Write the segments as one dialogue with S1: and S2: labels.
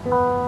S1: ค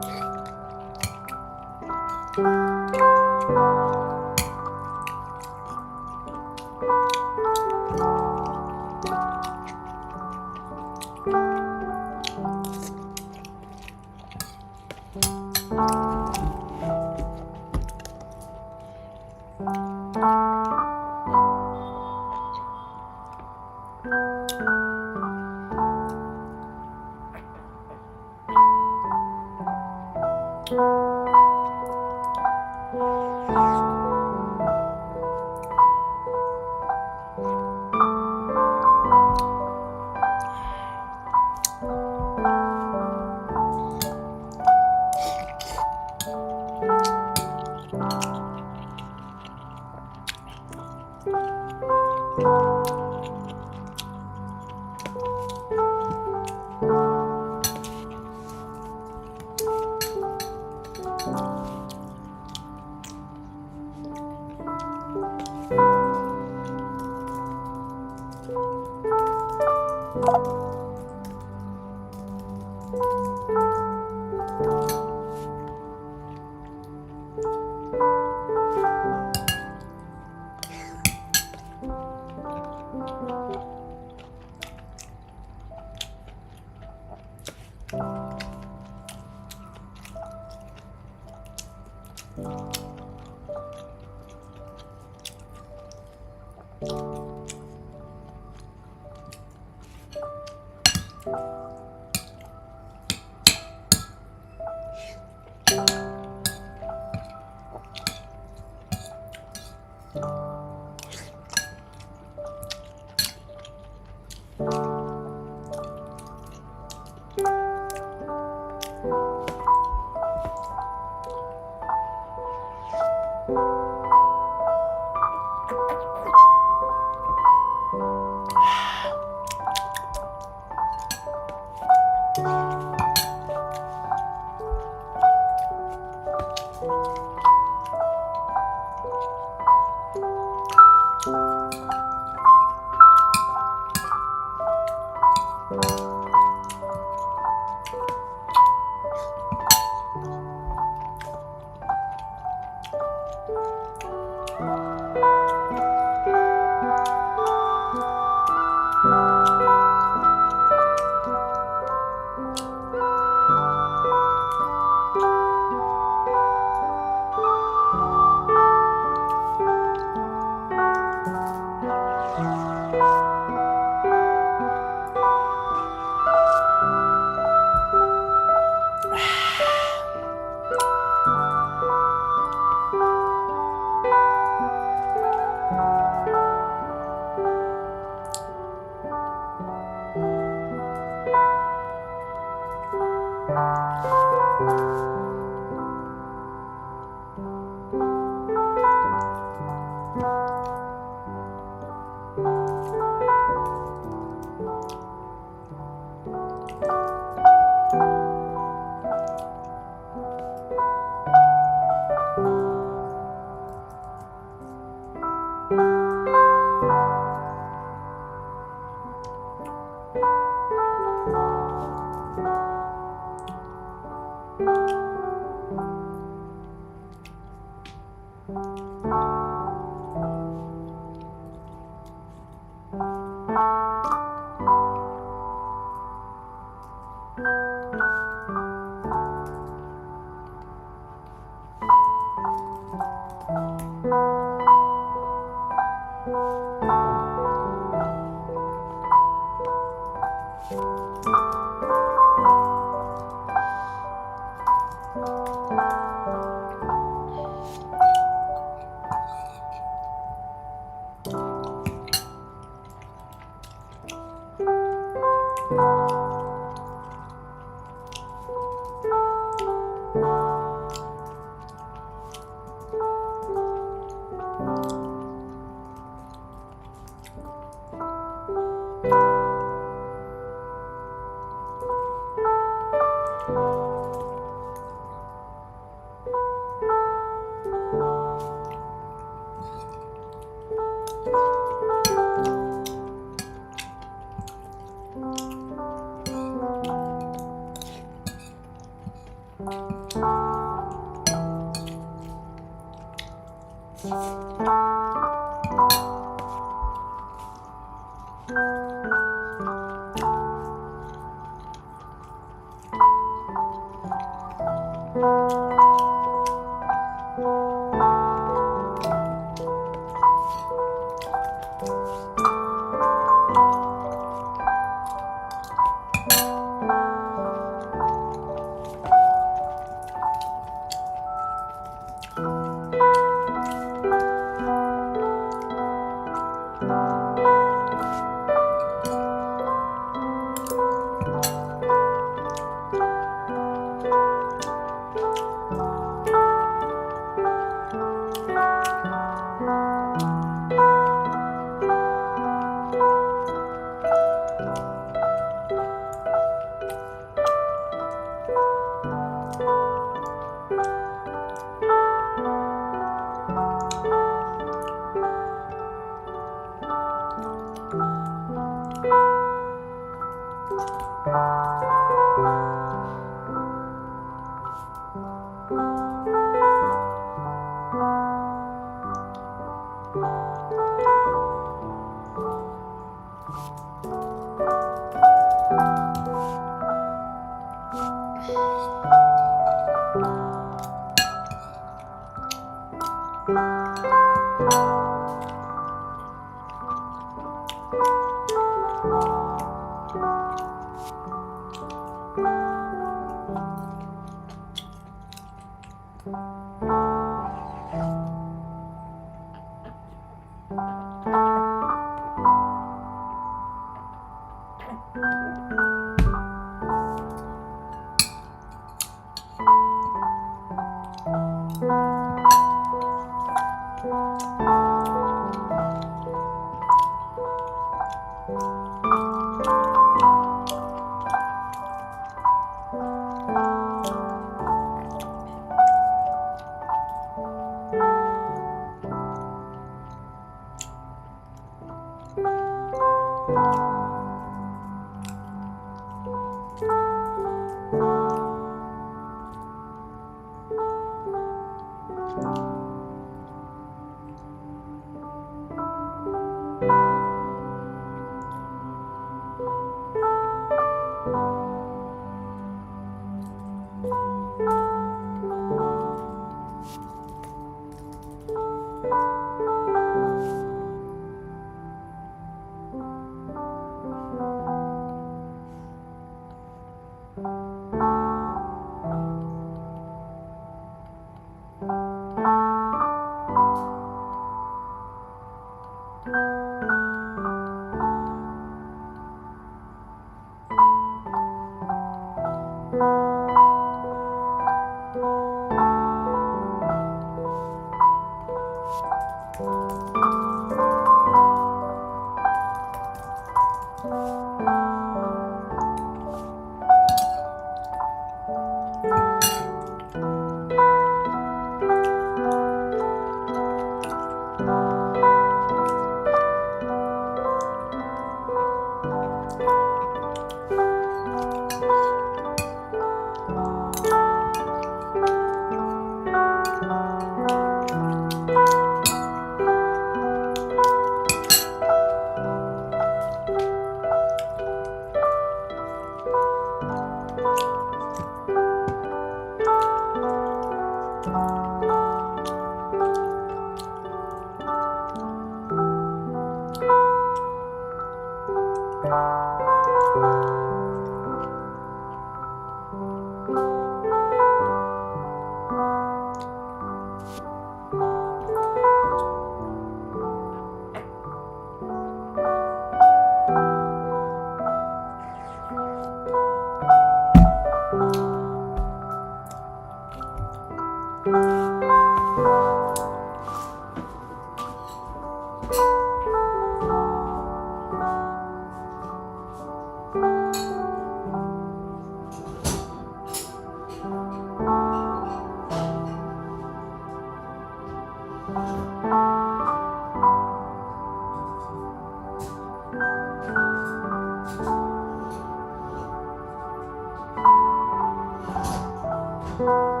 S1: ค อ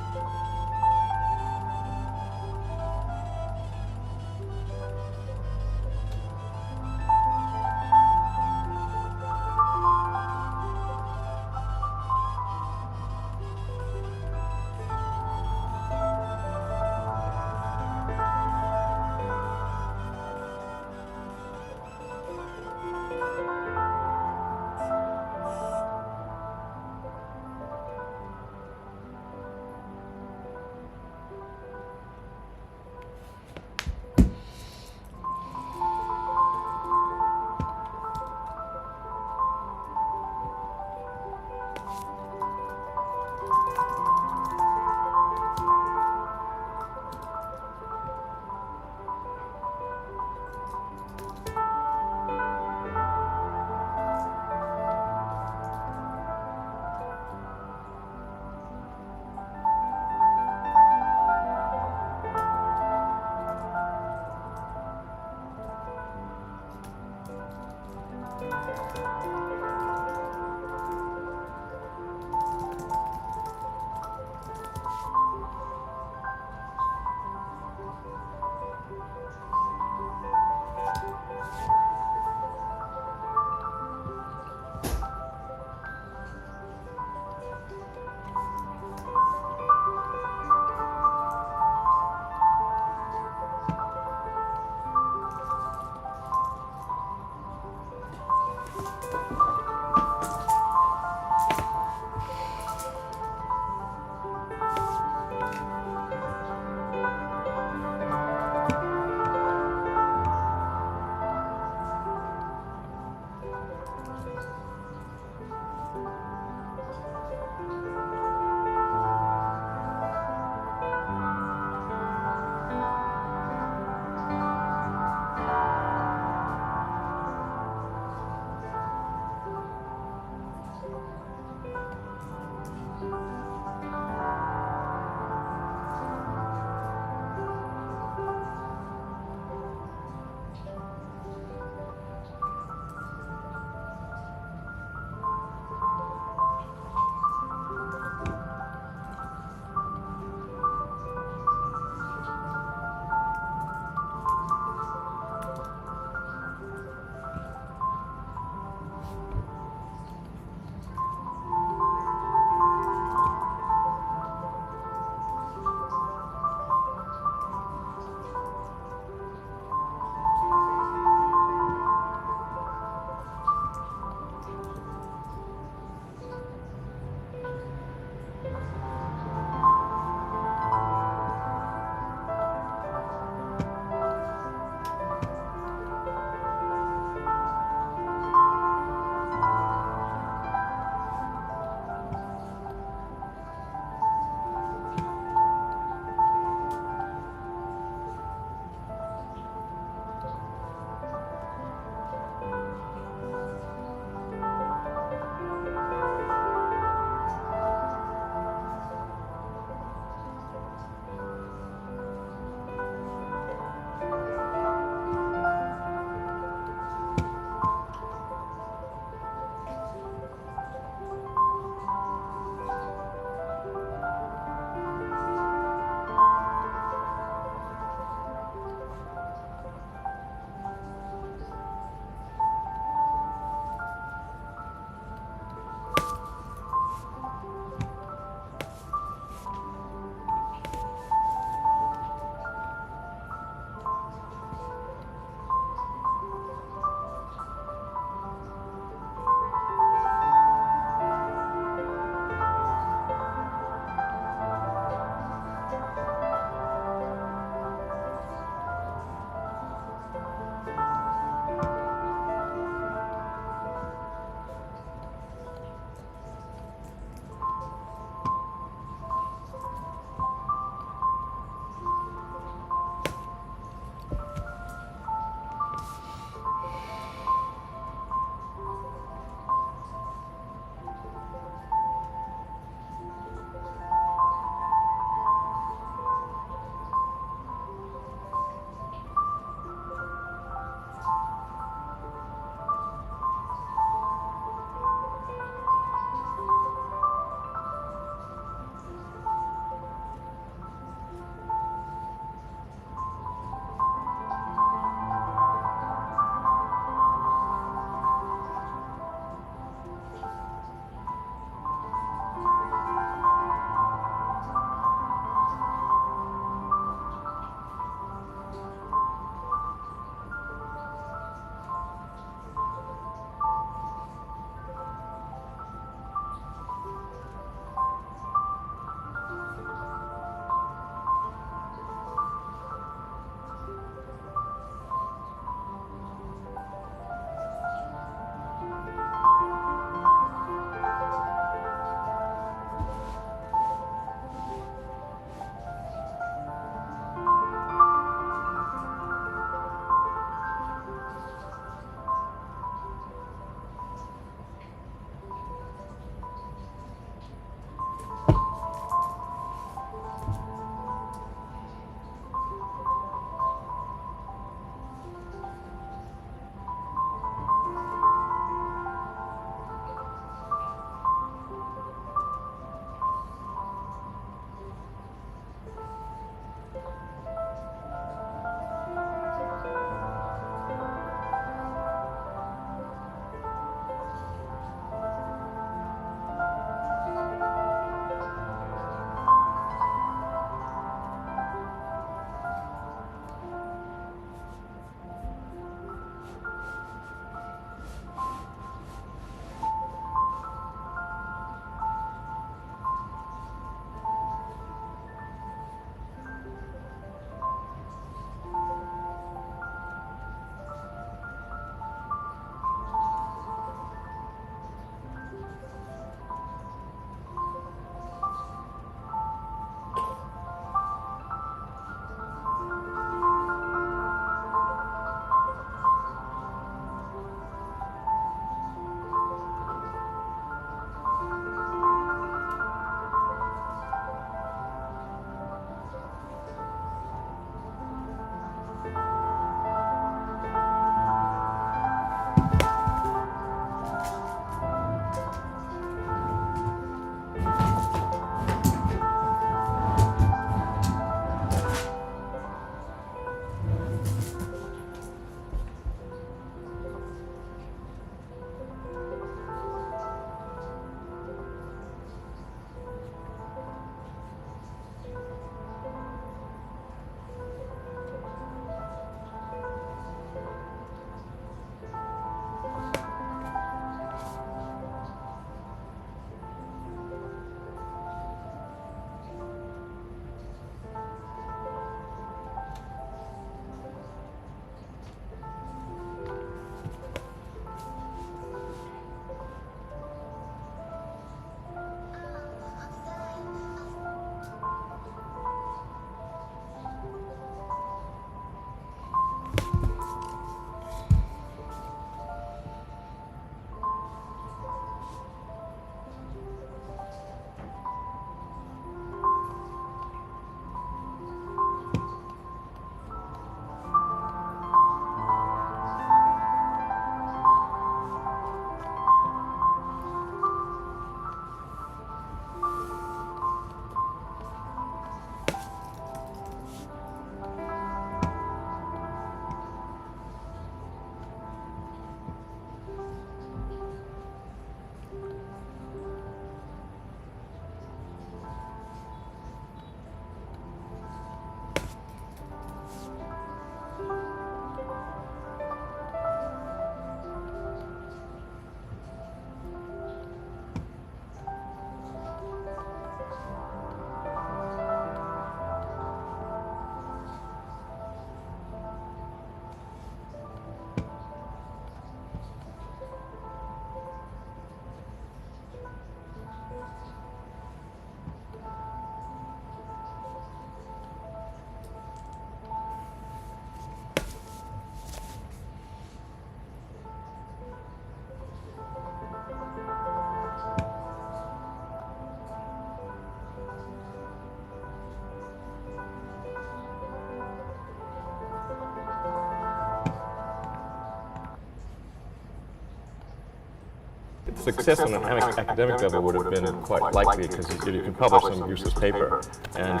S1: Success on an academic level would have been quite likely because you can publish some useless paper, and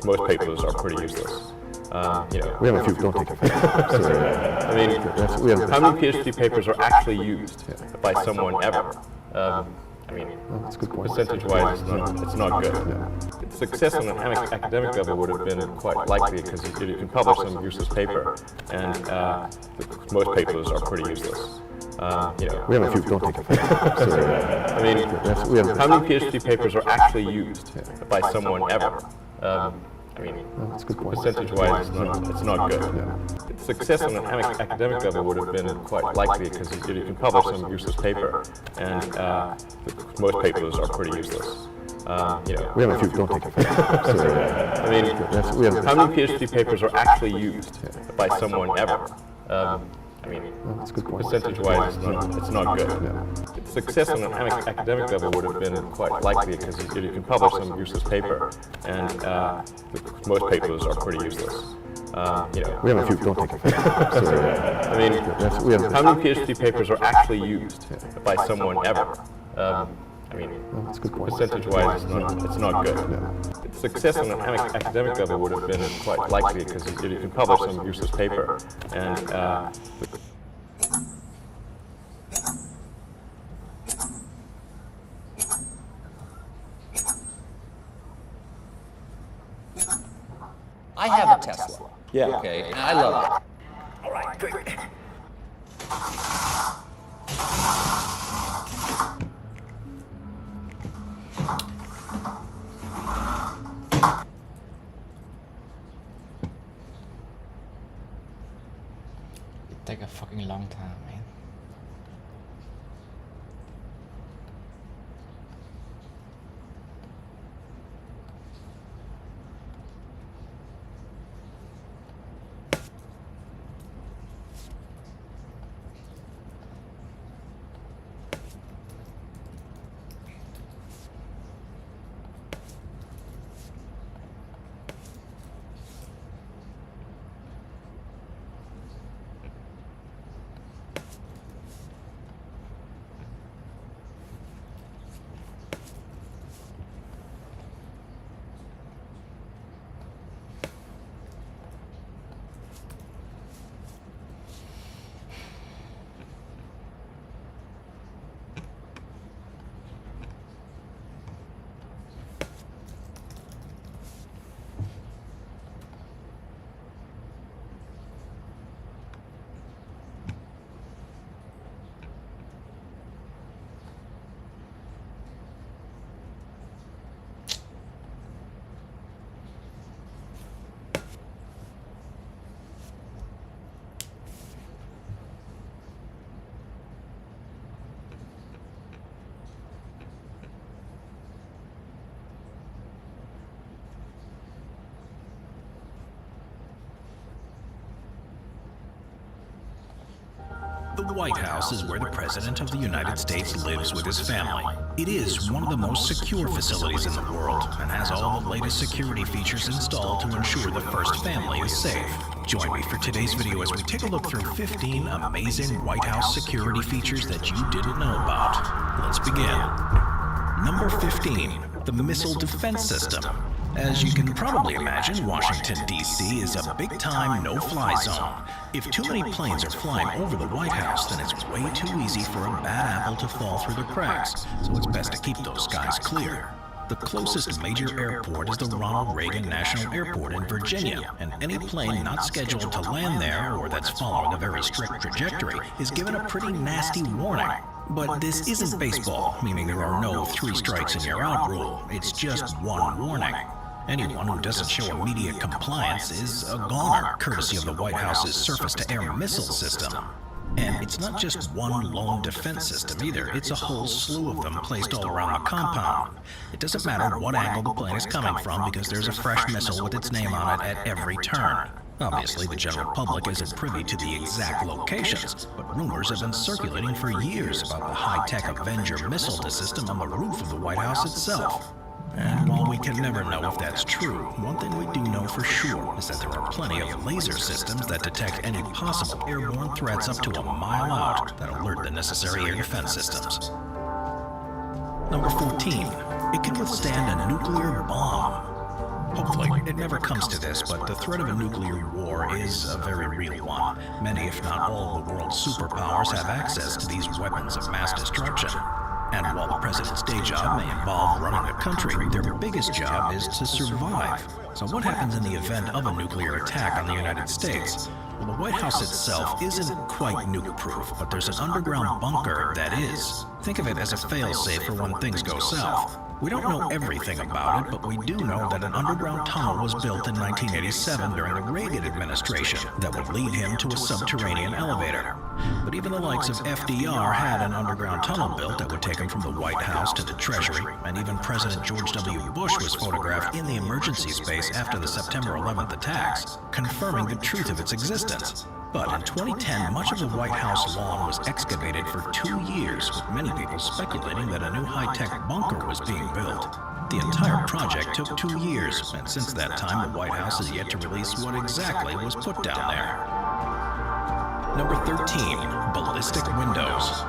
S1: most papers are pretty useless.
S2: We have a few, don't take it.
S1: I mean, how many PhD papers are actually used by someone ever?
S2: That's a good point.
S1: Percentage-wise, it's not good.
S2: Yeah.
S1: Success on an academic level would have been quite likely because you can publish some useless paper, and most papers are pretty useless.
S2: We have a few, don't take it.
S1: I mean, how many PhD papers are actually used by someone ever?
S2: That's a good point.
S1: Percentage-wise, it's not good.
S2: Yeah.
S1: Success on an academic level would have been quite likely because you can publish some useless paper, and most papers are pretty useless.
S2: We have a few, don't take it.
S1: I mean, how many PhD papers are actually used by someone ever?
S2: That's a good point.
S1: Percentage-wise, it's not good.
S2: Yeah.
S1: Success on an academic level would have been quite likely because you can publish some useless paper, and most papers are pretty useless.
S2: We have a few, don't take it.
S1: I mean, how many PhD papers are actually used by someone ever?
S2: That's a good point.
S1: Percentage-wise, it's not good.
S2: Yeah.
S1: Success on an academic level would have been quite likely because you can publish some useless paper, and
S3: I have a Tesla.
S1: yeah.
S3: Okay, and I love it. All right, great.
S4: It take a fucking long time, man.
S5: The White House is where the President of the United States lives with his family. It is one of the most secure facilities in the world and has all the latest security features installed to ensure the first family is safe. Join me for today's video as we take a look through 15 amazing White House security features that you didn't know about. Let's begin. Number 15, the Missile Defense System. As you can probably imagine, Washington, D.C. is a big-time no-fly zone. If too many planes are flying over the White House, then it's way too easy for a bad apple to fall through the cracks, so it's best to keep those skies clear. The closest major airport is the Ronald Reagan National Airport in Virginia, and any plane not scheduled to land there or that's following a very strict trajectory is given a pretty nasty warning. But this isn't baseball, meaning there are no 3 strikes and you're out rule. It's just one warning. Anyone who doesn't show immediate compliance is a goner, courtesy of the White House's surface-to-air missile system. And it's not just one lone defense system either, it's a whole slew of them placed all around the compound. It doesn't matter what angle the plane is coming from because there's a fresh missile with its name on it at every turn. Obviously, the general public isn't privy to the exact locations, but rumors have been circulating for years about the high-tech Avenger missile system on the roof of the White House itself. And while we can never know if that's true, one thing we do know for for sure is that there are plenty of laser systems that detect any possible airborne threats up to a mile out that alert the necessary air defense systems. Number 14. It can withstand a nuclear bomb. Hopefully, it never comes to this, but the threat of a nuclear war is a very real one. Many, if not all, of the world's superpowers have access to these weapons of mass destruction. And while the president's day job may involve running a country, their biggest job is to survive. So what happens in the event of a nuclear attack on the United States? Well, the White House itself isn't quite nuke-proof, but there's an underground bunker that is. Think of it as a fail-safe for when things go south. We don't know everything about it, but we do know that an underground tunnel was built in 1987 during the Reagan administration that would lead him to a subterranean elevator. But even the likes of FDR had an underground tunnel built that would take him from the White House to the Treasury, and even President George W. Bush was photographed in the emergency space after the September 11th attacks, confirming the truth of its existence. But in 2010, much of the White House lawn was excavated for 2 years, with many people speculating that a new high-tech bunker was being built. The entire project took 2 years, and since that time, the White House has yet to release what exactly was put down there. Number 13. Ballistic windows.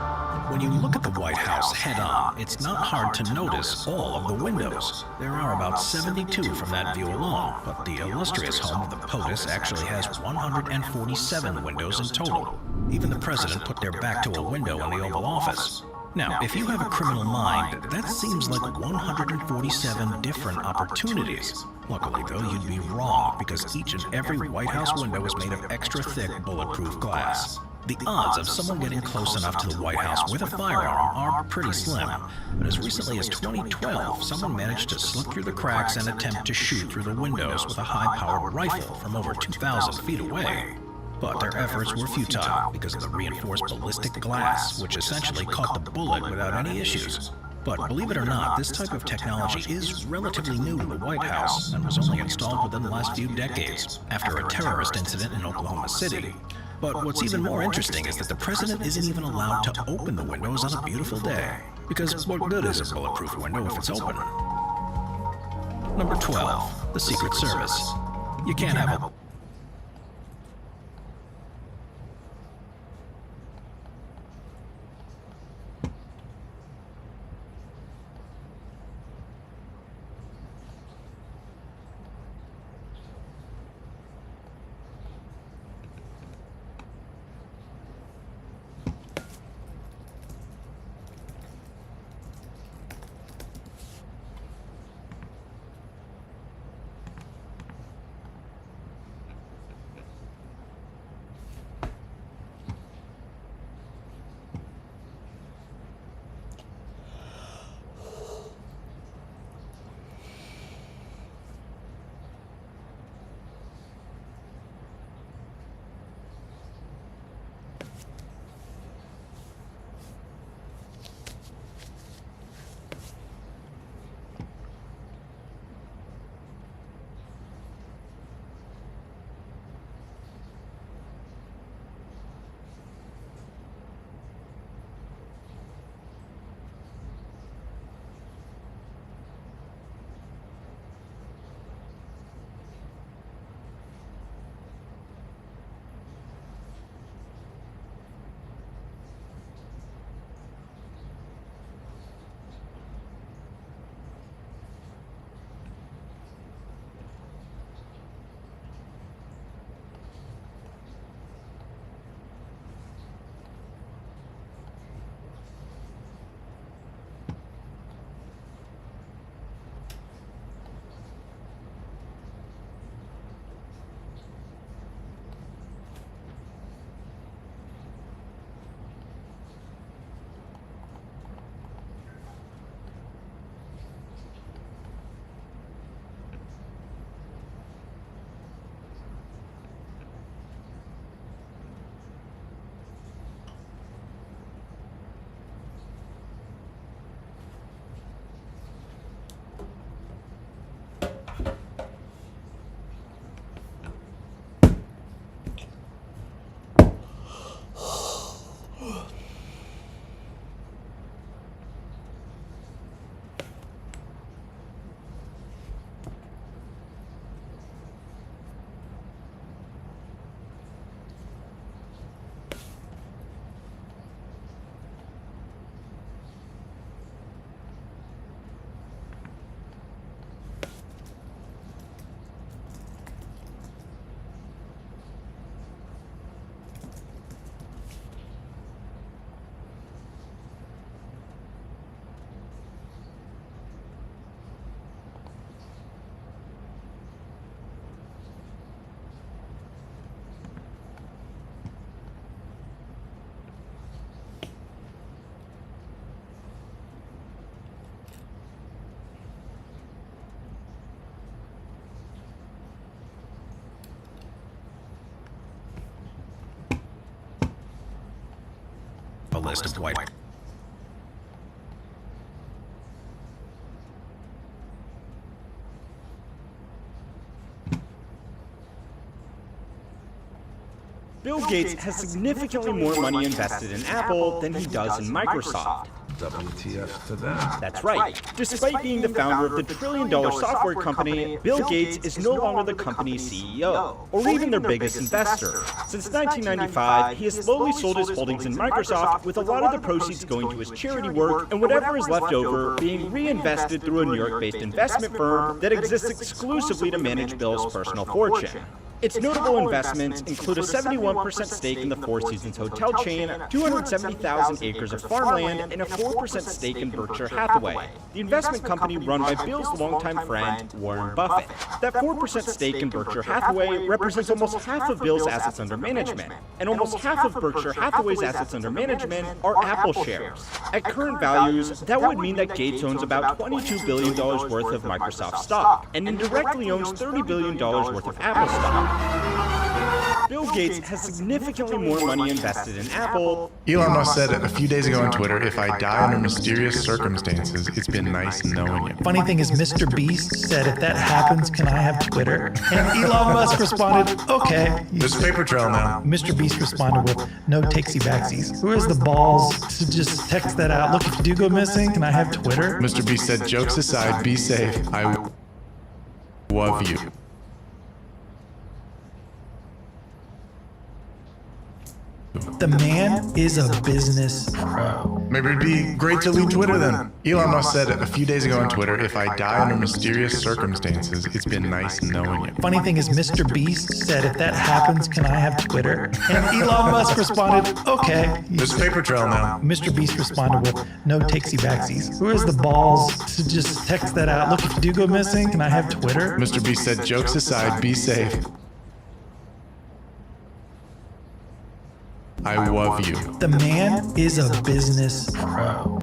S5: When you look at the White House head-on, it's not hard to notice all of the windows. There are about 72 from that view alone, but the illustrious home of the POTUS actually has 147 windows in total. Even the president put their back to a window in the Oval Office. Now, if you have a criminal mind, that seems like 147 different opportunities. Luckily, though, you'd be wrong, because each and every White House window is made of extra-thick, bulletproof glass. The odds of someone getting close enough to the White House with a firearm are pretty slim. But as recently as 2012, someone managed to slip through the cracks and attempt to shoot through the windows with a high-powered rifle from over 2,000 feet away. But their efforts were futile because of the reinforced ballistic glass, which essentially caught the bullet without any issues. But believe it or not, this type of technology is relatively new to the White House and was only installed within the last few decades, after a terrorist incident in Oklahoma City. But what's even more interesting is that the president isn't even allowed to open the windows on a beautiful day. Because what good is a bulletproof window if it's open? Number 12. The Secret Service. You can't have a list of White
S6: Bill Gates has significantly more money invested in Apple than he does in Microsoft.
S7: WTF to that?
S6: That's right. Despite being the founder of the trillion-dollar software company, Bill Gates is no longer the company's CEO, or even their biggest investor. Since 1995, he has slowly sold his holdings in Microsoft, with a lot of the proceeds going to his charity work, and whatever is left over being reinvested through a New York-based investment firm that exists exclusively to manage Bill's personal fortune. Its notable investments include a 71% stake in the Four Seasons hotel chain, 270,000 acres of farmland, and a 4% stake in Berkshire Hathaway, the investment company run by Bill's longtime friend, Warren Buffett. That 4% stake in Berkshire Hathaway represents almost half of Bill's assets under management, and almost half of Berkshire Hathaway's assets under management are Apple shares. At current values, that would mean that Gates owns about $22 billion worth of Microsoft stock, and indirectly owns $30 billion worth of Apple stock. Bill Gates has significantly more money invested in Apple.
S7: Elon Musk said a few days ago on Twitter, if I die under mysterious circumstances, it's been nice knowing you.
S8: Funny thing is, Mr. Beast said, if that happens, can I have Twitter? And Elon Musk responded, okay.
S7: There's a paper trail now.
S8: Mr. Beast responded with, no takesy-backsies. Who has the balls to just text that out? Look, if you do go missing, can I have Twitter?
S7: Mr. Beast said, jokes aside, be safe. I love you.
S8: The man is a business pro.
S7: Maybe it'd be great to leave Twitter then. Elon Musk said a few days ago on Twitter, if I die under mysterious circumstances, it's been nice knowing you.
S8: Funny thing is, Mr. Beast said, if that happens, can I have Twitter? And Elon Musk responded, okay.
S7: There's a paper trail now.
S8: Mr. Beast responded with, no takesy-backsies. Who has the balls to just text that out? Look, if you do go missing, can I have Twitter?
S7: Mr. Beast said, jokes aside, be safe. I love you.
S8: The man is a business pro.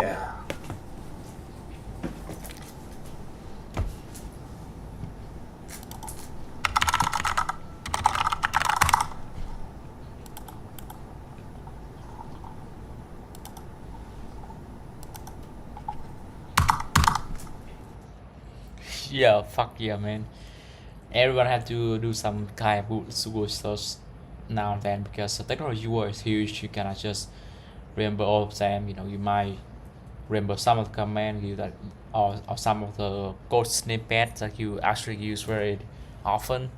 S7: Yeah.
S4: Yeah, fuck yeah, man. Everyone have to do some kind of good stuff now and then, because the technology world is huge. You cannot just remember all of them. You know, you might remember some of the command you that, or some of the code snippets that you actually use very often,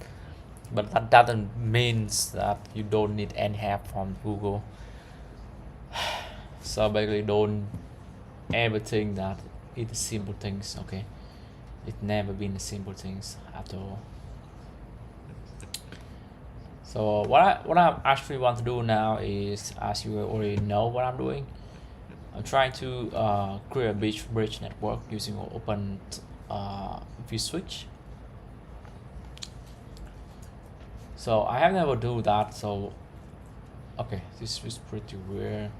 S4: but that doesn't mean that you don't need any help from Google. So basically, don't ever think that it is simple things. Okay, it never been the simple things at all. So what I actually want to do now is, as you already know what I'm doing, I'm trying to create a bridge network using open vSwitch. So I have never do that. So okay, this is pretty weird.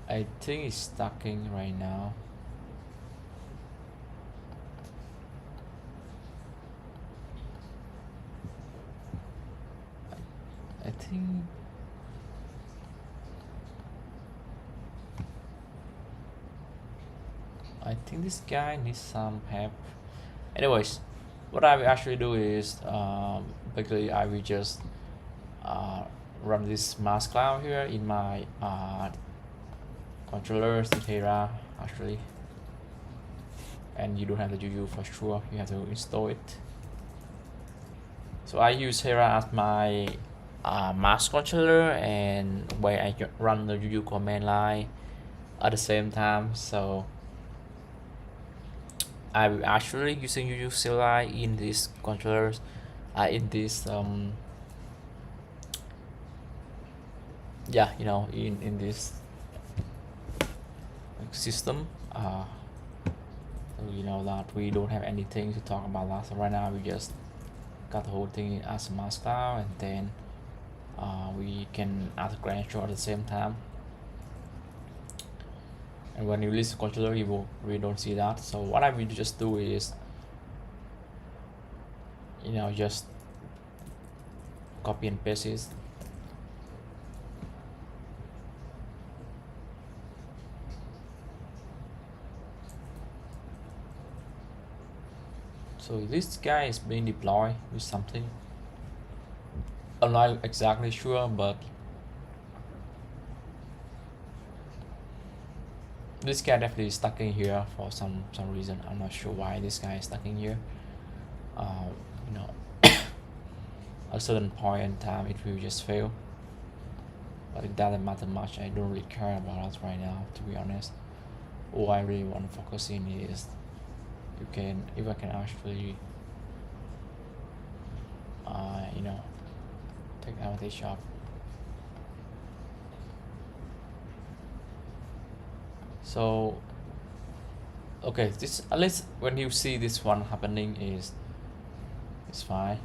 S4: I think it's stucking right now. I think this guy needs some help. Anyways, what I will actually do is basically I will just run this mask cloud here in my controllers in Hera actually, and you don't have the UU for sure. You have to install it. So I use Hera as my mouse controller, and where I run the UU command line at the same time. So I'm actually using UU CLI in these controllers, in this yeah, you know, in this system. So you know that we don't have anything to talk about that. So right now we just got the whole thing as a master cloud, and then we can add a credential at the same time. And when you list the controller, we don't see that. So what I will just do is, you know, just copy and paste it. So this guy is being deployed with something. I'm not exactly sure, but this guy definitely is stuck in here for some reason. I'm not sure why this guy is stuck in here. You know, at a certain point in time it will just fail, but it doesn't matter much. I don't really care about that right now, to be honest. All I really want to focus in is if I can actually you know, take advantage of. So okay, this, at least when you see this one happening, is fine.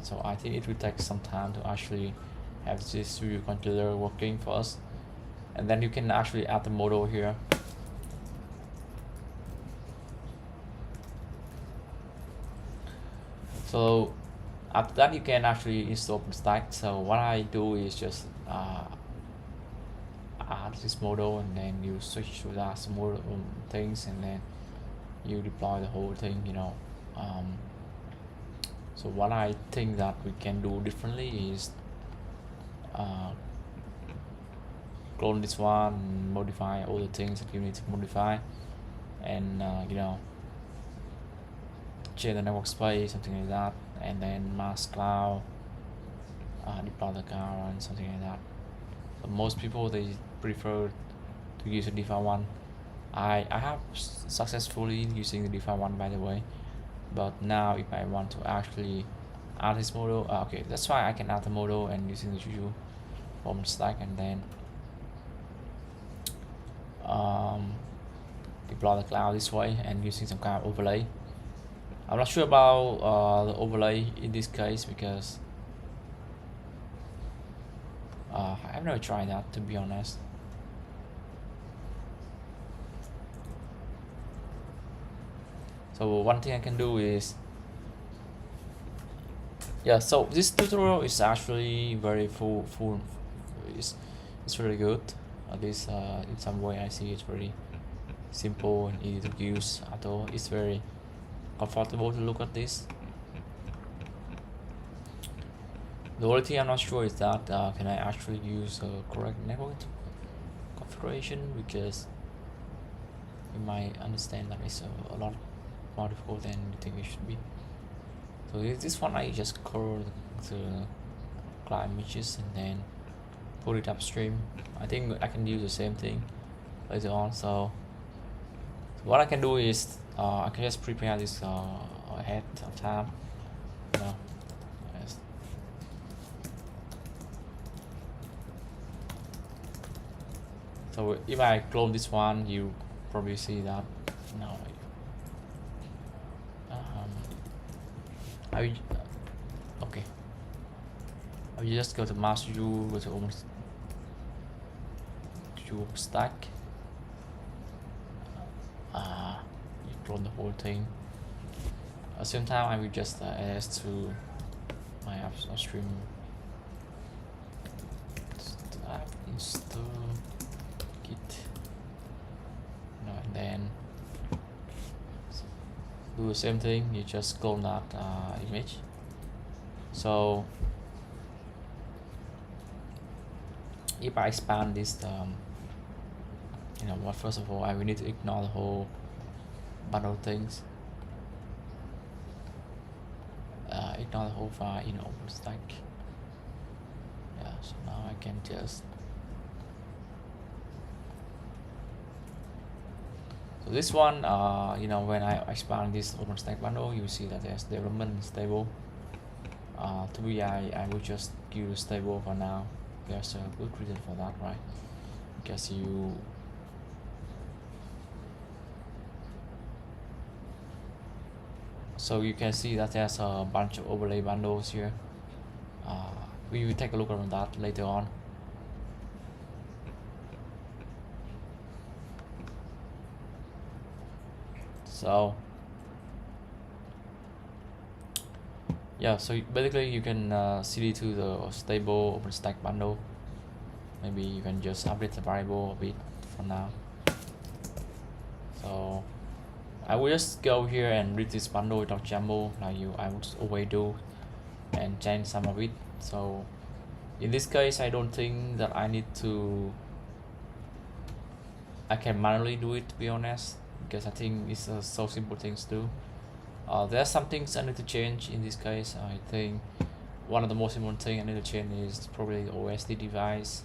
S4: So I think it will take some time to actually have this UU controller working for us, and then you can actually add the model here. So after that you can actually install OpenStack. So what I do is just add this model, and then you switch to that some more things, and then you deploy the whole thing, you know. So what I think that we can do differently is clone this one, modify all the things that you need to modify, and you know, change the network space, something like that, and then mask cloud, deploy the cloud, and something like that. But most people, they prefer to use a default one. I have successfully using the default one, by the way. But now if I want to actually add this model, okay, that's why I can add the model and using the UU OpenStack, and then deploy the cloud this way and using some kind of overlay. I'm not sure about the overlay in this case, because I've never tried that, to be honest. So one thing I can do is, yeah, so this tutorial is actually very full it's really good. At least in some way I see it's very simple and easy to use at all. It's very comfortable to look at this. The only thing I'm not sure is that can I actually use a correct network configuration, because you might understand that it's a lot more difficult than you think it should be. So this one I just curl the client images and then put it upstream. I think I can use the same thing later on. So what I can do is I can just prepare this ahead of time. You know, so if I clone this one, you probably see that now. Okay. I will just go to master view, go to OpenStack. You clone the whole thing. At the same time, I will just add this to my upstream. Install git. And then do the same thing. You just clone that image. So if I expand this you know what, first of all, I will need to ignore the whole bundle things. Ignore the whole file, you know, stack. Yeah, so now I can just, so this one, you know, when I expand this OpenStack bundle, you see that there's development stable. To be, I will just use stable for now. There's a good reason for that, right? Because so you can see that there's a bunch of overlay bundles here. We will take a look at that later on. So yeah, so basically you can cd to the stable OpenStack bundle. Maybe you can just update the variable a bit for now. So I will just go here and read this bundle without jumble like I would always do, and change some of it. So in this case, I don't think that I can manually do it, to be honest, because I think it's so simple things to do. There are some things I need to change in this case. I think one of the most important thing I need to change is probably the OSD device.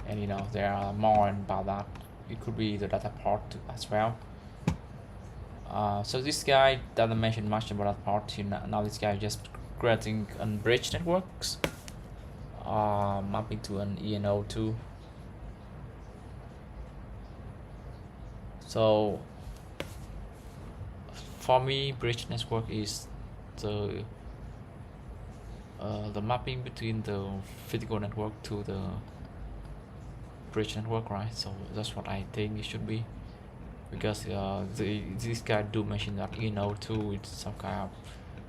S4: And you know, there are more about that. It could be the data part as well. So this guy doesn't mention much about that part. You know, now this guy is just creating unbridged networks, mapping to an ENO2. So for me, bridge network is the mapping between the physical network to the bridge network, right? So that's what I think it should be, because this guy do mention that ENO2 with some kind of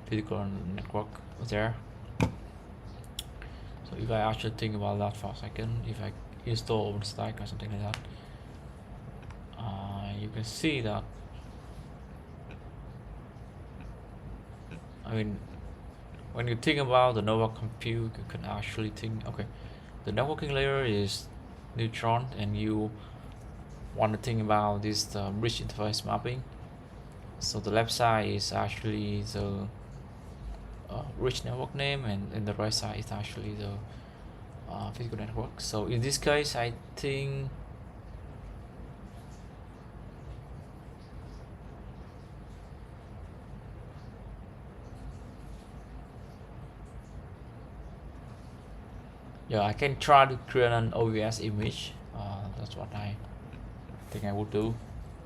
S4: physical network there. So if I actually think about that for a second, if I install OpenStack or something like that, you can see that, I mean, when you think about the network compute, you can actually think, okay, the networking layer is neutron, and you want to think about this bridge interface mapping. So the left side is actually the rich network name, and the right side is actually the physical network. So in this case, I think yeah, I can try to create an OVS image. That's what I think I would do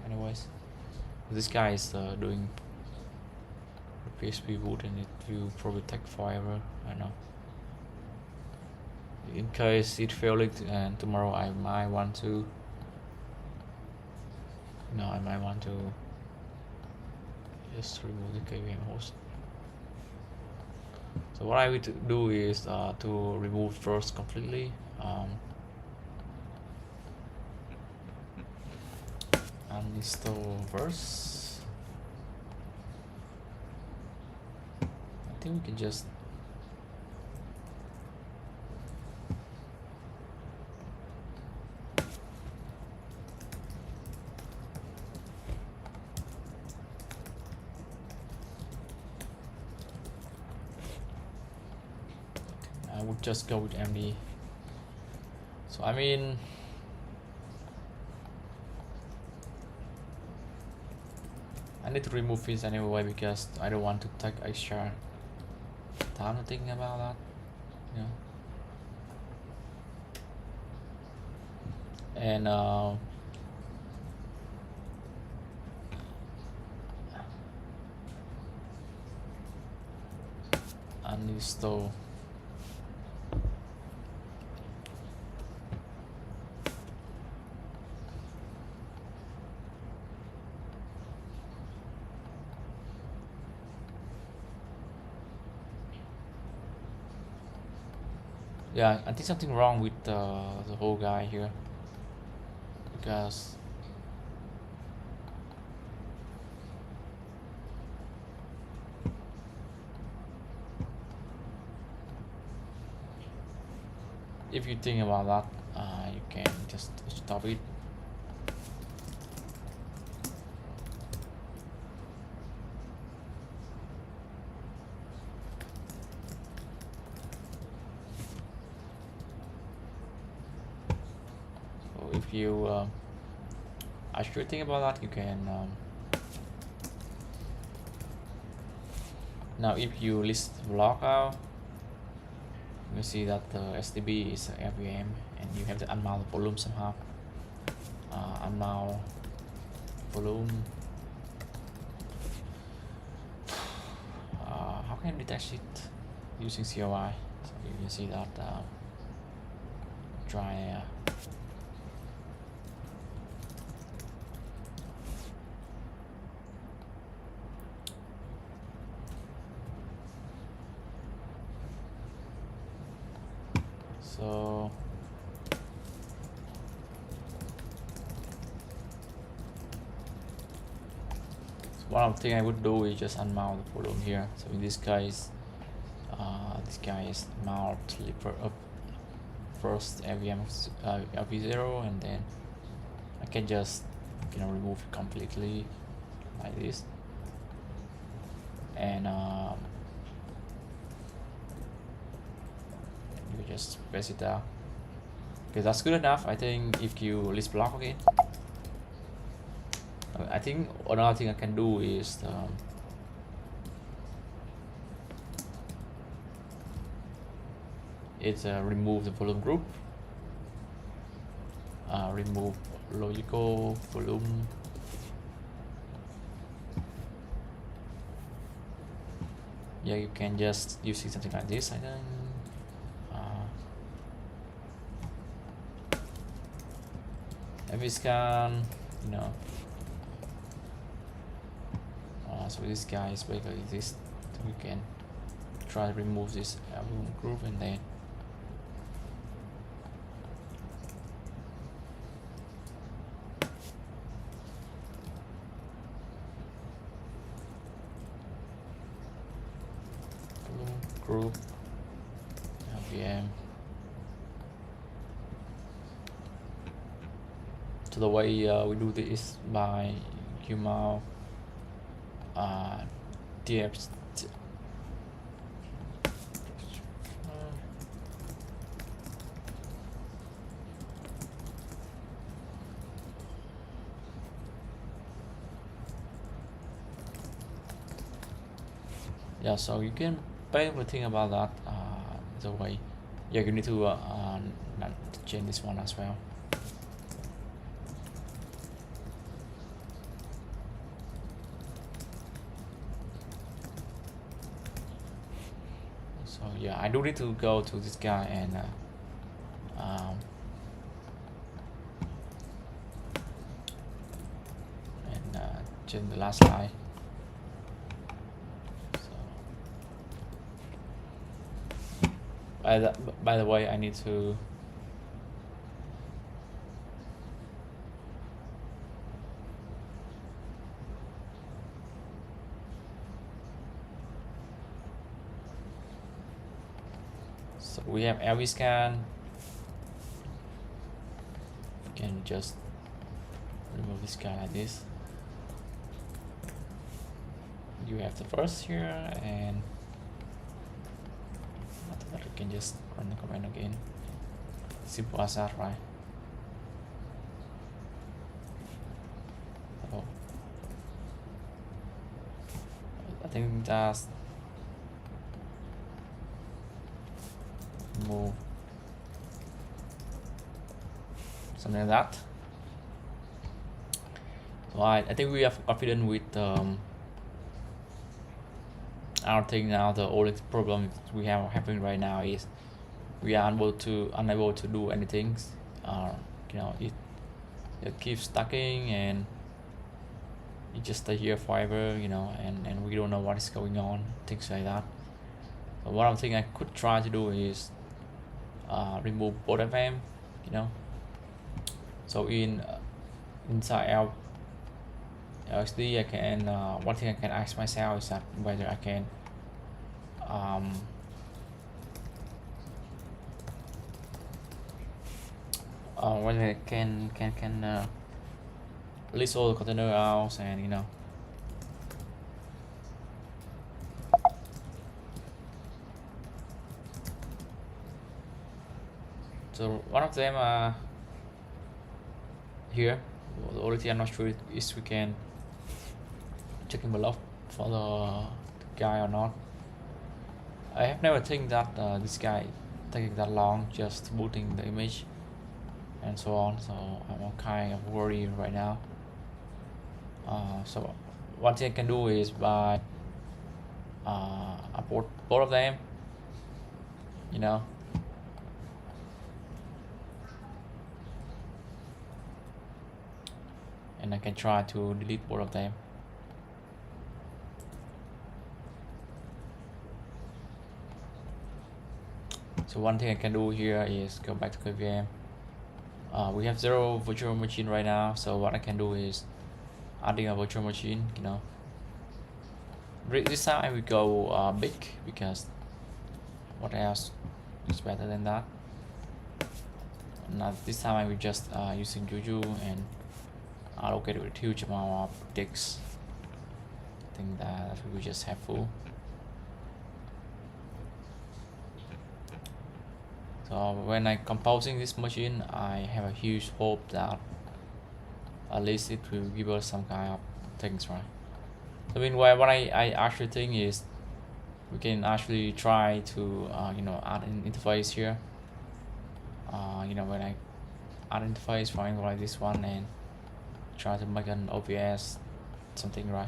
S4: anyways. This guy is doing PHP boot, and it will probably take forever, I know. In case it failed and tomorrow I might want to just remove the KVM host. So what I will do is to remove first completely, uninstall virsh. I think we can just I would just go with MD. So I mean, I need to remove this anyway because I don't want to take extra time to think about that, you know. And uninstall. Yeah, I think something wrong with the whole guy here, because if you think about that, you can just stop it. So if you I should think about that, you can now if you list block out, you see that the STB is KVM and you have to unmount the volume somehow. Unmount volume. How can you detect it using COI? So you can see that try so one thing I would do is just unmount the volume here. So in this case, this guy is mount up first KVM LP0, and then I can just remove it completely like this, and you just press it down. Okay, that's good enough. I think if you list block again, I think another thing I can do is remove the volume group, remove logical volume, yeah, you can just use something like this. I think maybe scan, so this guy is basically this. So we can try to remove this album group, and then group KVM. So the way we do this is by qmount df yeah, so you can basically think about that the way, yeah, you need to change this one as well. So yeah, I do need to go to this guy and change the last line. By the way, I need to so we have LV scan. We can just remove this guy like this. You have the first here, and after that we can just run the command again. Simple as that, right? Oh, I think that's move something like that. So I think we are confident with our thing now. The only problem we have happening right now is we are unable to do anything. It keeps stacking and it just stay here forever, and we don't know what is going on, things like that. So one thing I could try to do is remove both of them, So inside LXD, I can one thing I can ask myself is that whether I can when I can list all the container out, and you know. So one of them here. The only thing I'm not sure is we can check him below for the guy or not. I have never think that this guy taking that long just booting the image and so on. So I'm kind of worried right now. So one thing I can do is by upload both of them, you know. And I can try to delete both of them. So one thing I can do here is go back to KVM. We have 0 virtual machine right now, so what I can do is adding a virtual machine, you know. This time I will go big, because what else is better than that. Now this time I will just using Juju and allocate with huge amount of disks. I think that we will just have full. So when I composing this machine, I have a huge hope that at least it will give us some kind of things, right? So meanwhile, what I actually think is we can actually try to you know, add an interface here. You know, when I add interface for example like this one, and try to make an OBS something, right?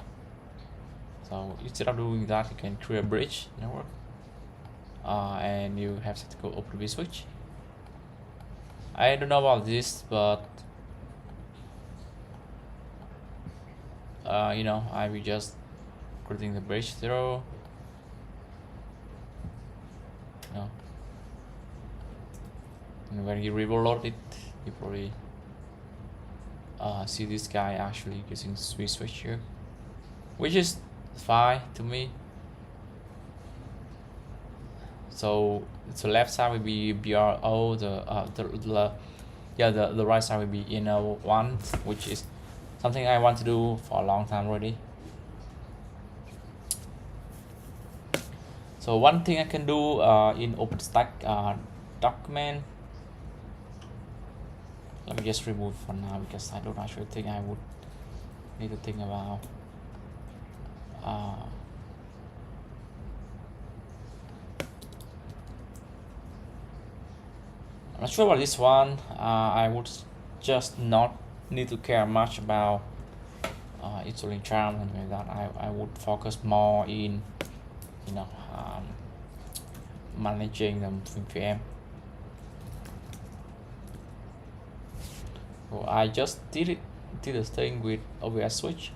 S4: So instead of doing that, you can create a bridge network, and you have to go open the switch. I don't know about this, but you know, I will just creating the bridge 0. You know, and when you reload it, you probably see this guy actually using switch here, which is fine to me. So the left side will be BRO, the right side will be INO1, which is something I want to do for a long time already. So one thing I can do in OpenStack document, let me just remove for now, because I don't actually think I would need to think about I'm not sure about this one. I would just not need to care much about installing charm and like that. I would focus more in, you know, managing the VM. So I just did the thing with OBS switch.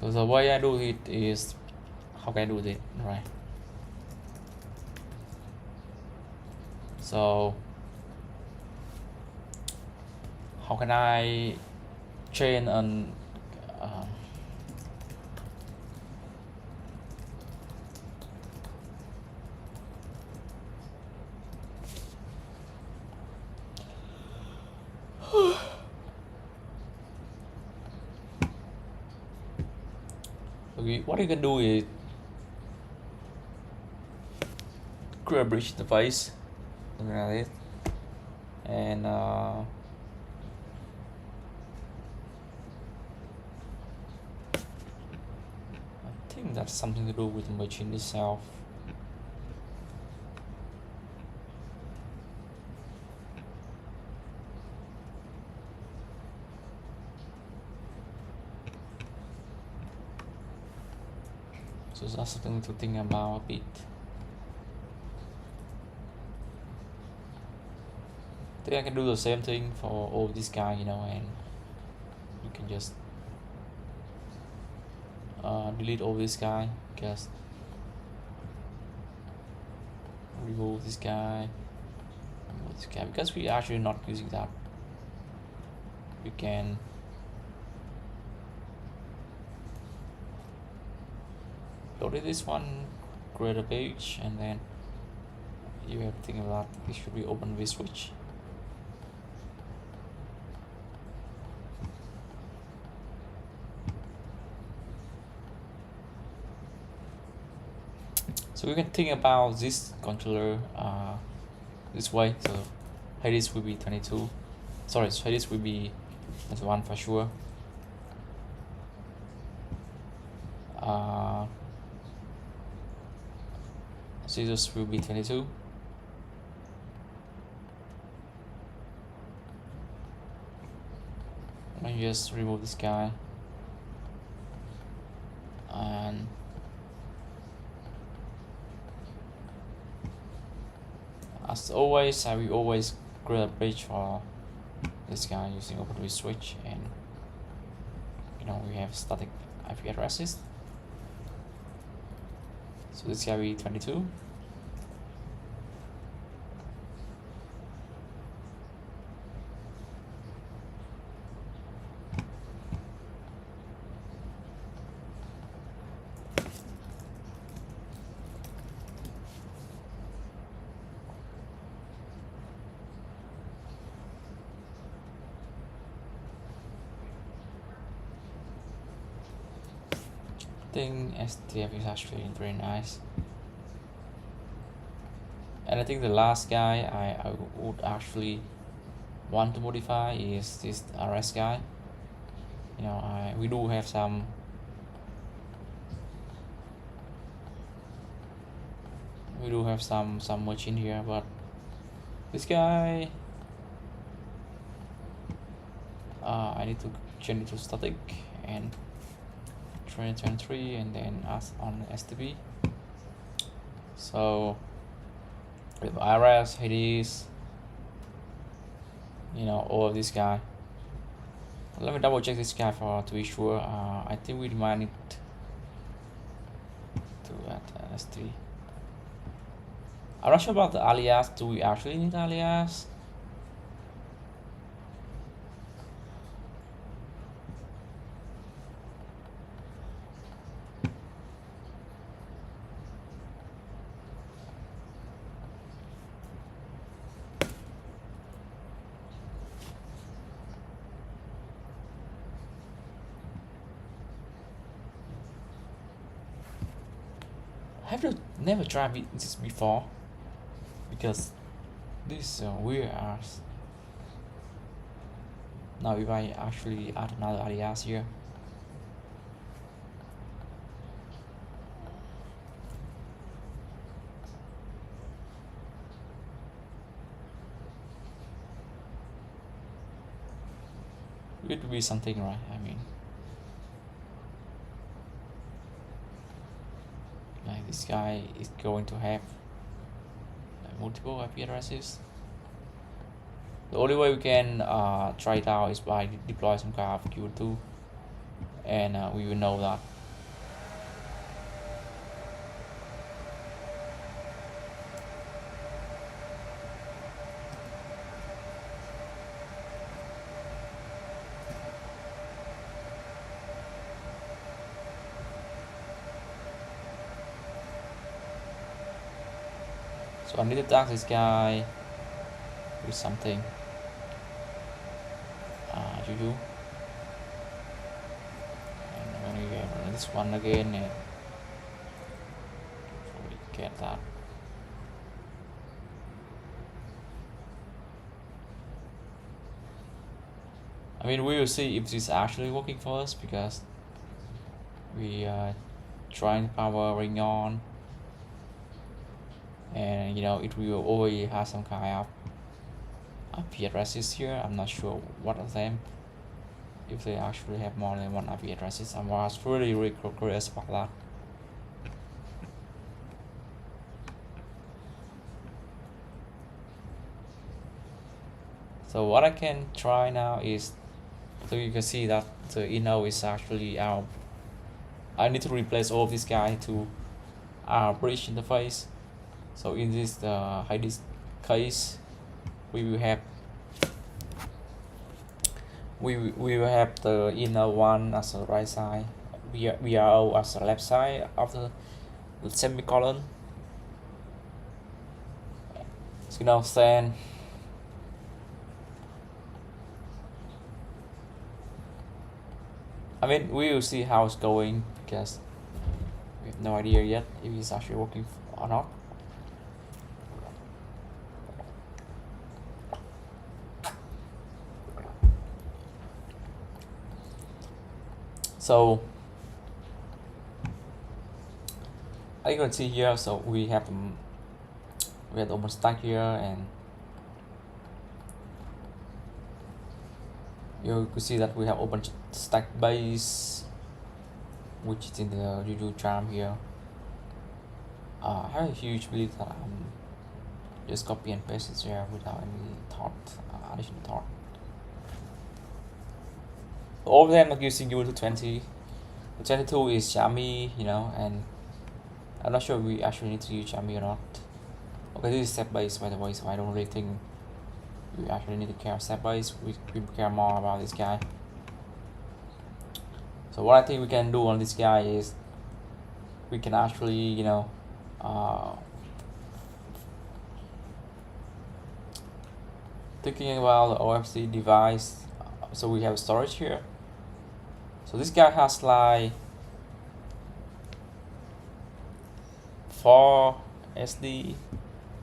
S4: So the way I do it is, how can I do it, right? So how can I train an okay, what you can do is create a bridge interface, something like this, and I think that's something to do with the machine itself. So that's something to think about a bit. I think I can do the same thing for all this guy, you know, and you can just delete all this guy, because remove this guy, because we actually not using that. We can load this one, create a page, and then you have to think about it should be open with switch. So we can think about this controller this way. So Hades will be 22. Sorry, Hades will be 21 for sure. Scissors will be 22. And just remove this guy. And as always, I will always create a bridge for this guy using open with switch, and we have static IP addresses. So this guy will be 22. I think STF is actually very nice, and I think the last guy I would actually want to modify is this RS guy. We do have some machine here, but this guy I need to change it to static and 2023, and then as on STB. So with IRS, Hades, all of this guy. Let me double check this guy to be sure. I think we might need to add S3. I'm not sure about the alias. Do we actually need alias? I've never tried this before, because this weird as. Now if I actually add another alias here, it would be something, right? I mean, like this guy is going to have multiple IP addresses. The only way we can try it out is by deploy some kind of Q2, and we will know that. So I need to tag this guy with something. Juju. And I'm gonna get this one again, and we get that. I mean, we will see if this is actually working for us, because we are trying powering on, and it will already have some kind of IP addresses here. I'm not sure what of them, if they actually have more than one IP addresses. I was really curious about that. So what I can try now is, so you can see that the Inno is actually out. I need to replace all of this guy to our bridge interface. So in this case, we will have the inner one as the right side, VRO as the left side of the semicolon. So you know, then I mean, we will see how it's going because we have no idea yet if it's actually working or not. So as you can see here, so we have the open stack here, and you can see that we have open stack base, which is in the review charm here. I have a huge belief that I'm just copy and paste it here without any thought, additional thought. All of them are using U220. The 22 is jammy, you know, and I'm not sure we actually need to use jammy or not. Okay, this is step base by the way, so I don't really think we actually need to care step base. We care more about this guy. So what I think we can do on this guy is we can actually, you know, thinking about the OFC device. So we have storage here. So this guy has like 4 SD,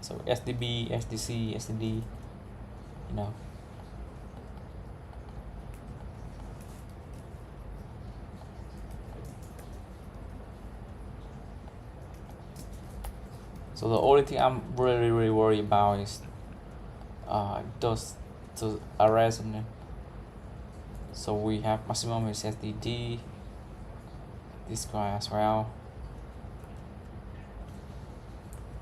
S4: so SDB, SDC, SDD, you know. So the only thing I'm really worried about is those arrays in there. So we have maximum is SDD, this guy as well.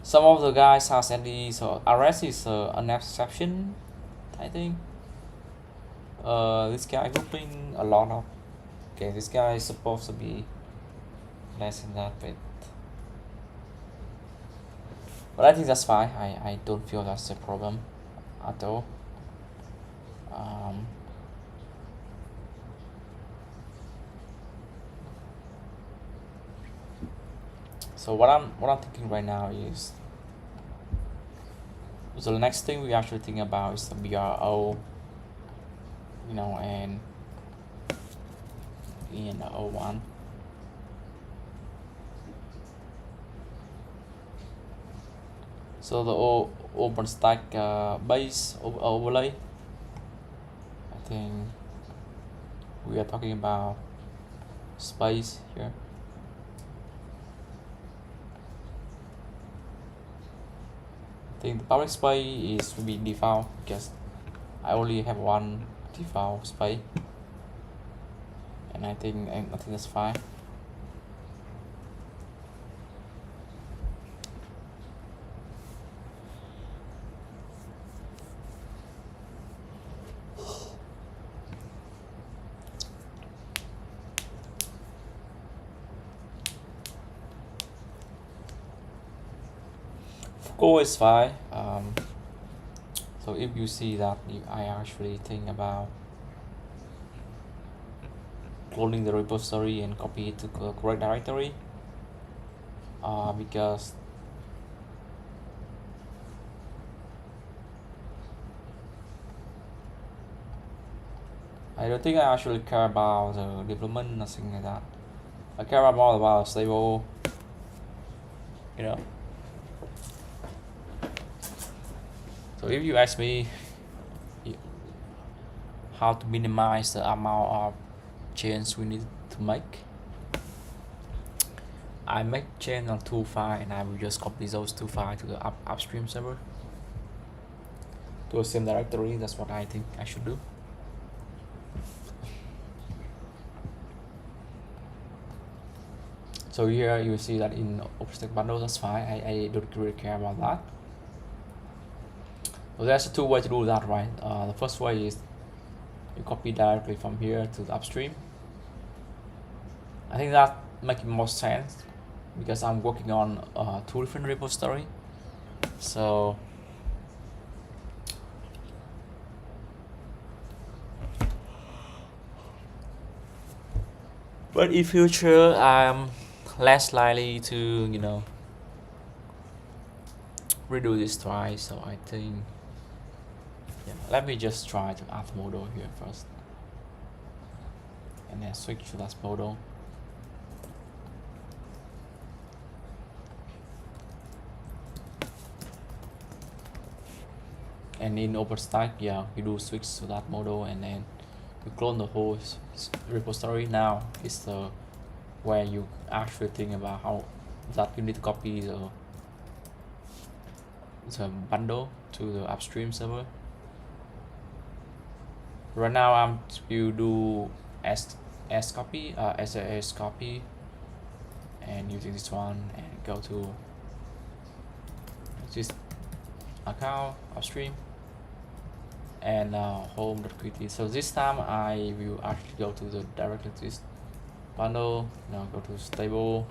S4: Some of the guys has SDD, so arrest is an exception, I think. This guy grouping a lot of. Okay, this guy is supposed to be less than that, but I think that's fine. I don't feel that's a problem at all. So what I'm thinking right now is, so the next thing we actually think about is the BRO, you know, and in the O1. So the OpenStack base overlay, I think we are talking about space here. I think the public space is to be default because I only have one default space, and I think that's fine. Go is fine. So if you see that I actually think about cloning the repository and copy it to the correct directory, because I don't think I actually care about the development, nothing like that. I care more about stable, you know. So if you ask me how to minimize the amount of chains we need to make, I make chain on 2 files and I will just copy those 2 files to the upstream server, to the same directory. That's what I think I should do. So here you see that in OpenStack bundle, that's fine. I don't really care about that. Well, there's 2 ways to do that, right? The first way is you copy directly from here to the upstream. I think that makes more sense because I'm working on 2 different repositories. So but in future I'm less likely to, you know, redo this twice. So I think, yeah, let me just try to add model here first and then switch to last model. And in OpenStack, yeah, we do switch to that model and then you clone the whole repository. Now is the where you actually think about how that you need to copy the bundle to the upstream server. Right now you do as copy, as copy, and using this one and go to this account upstream and home.qt. So this time I will actually go to the directly to this bundle. Now go to stable,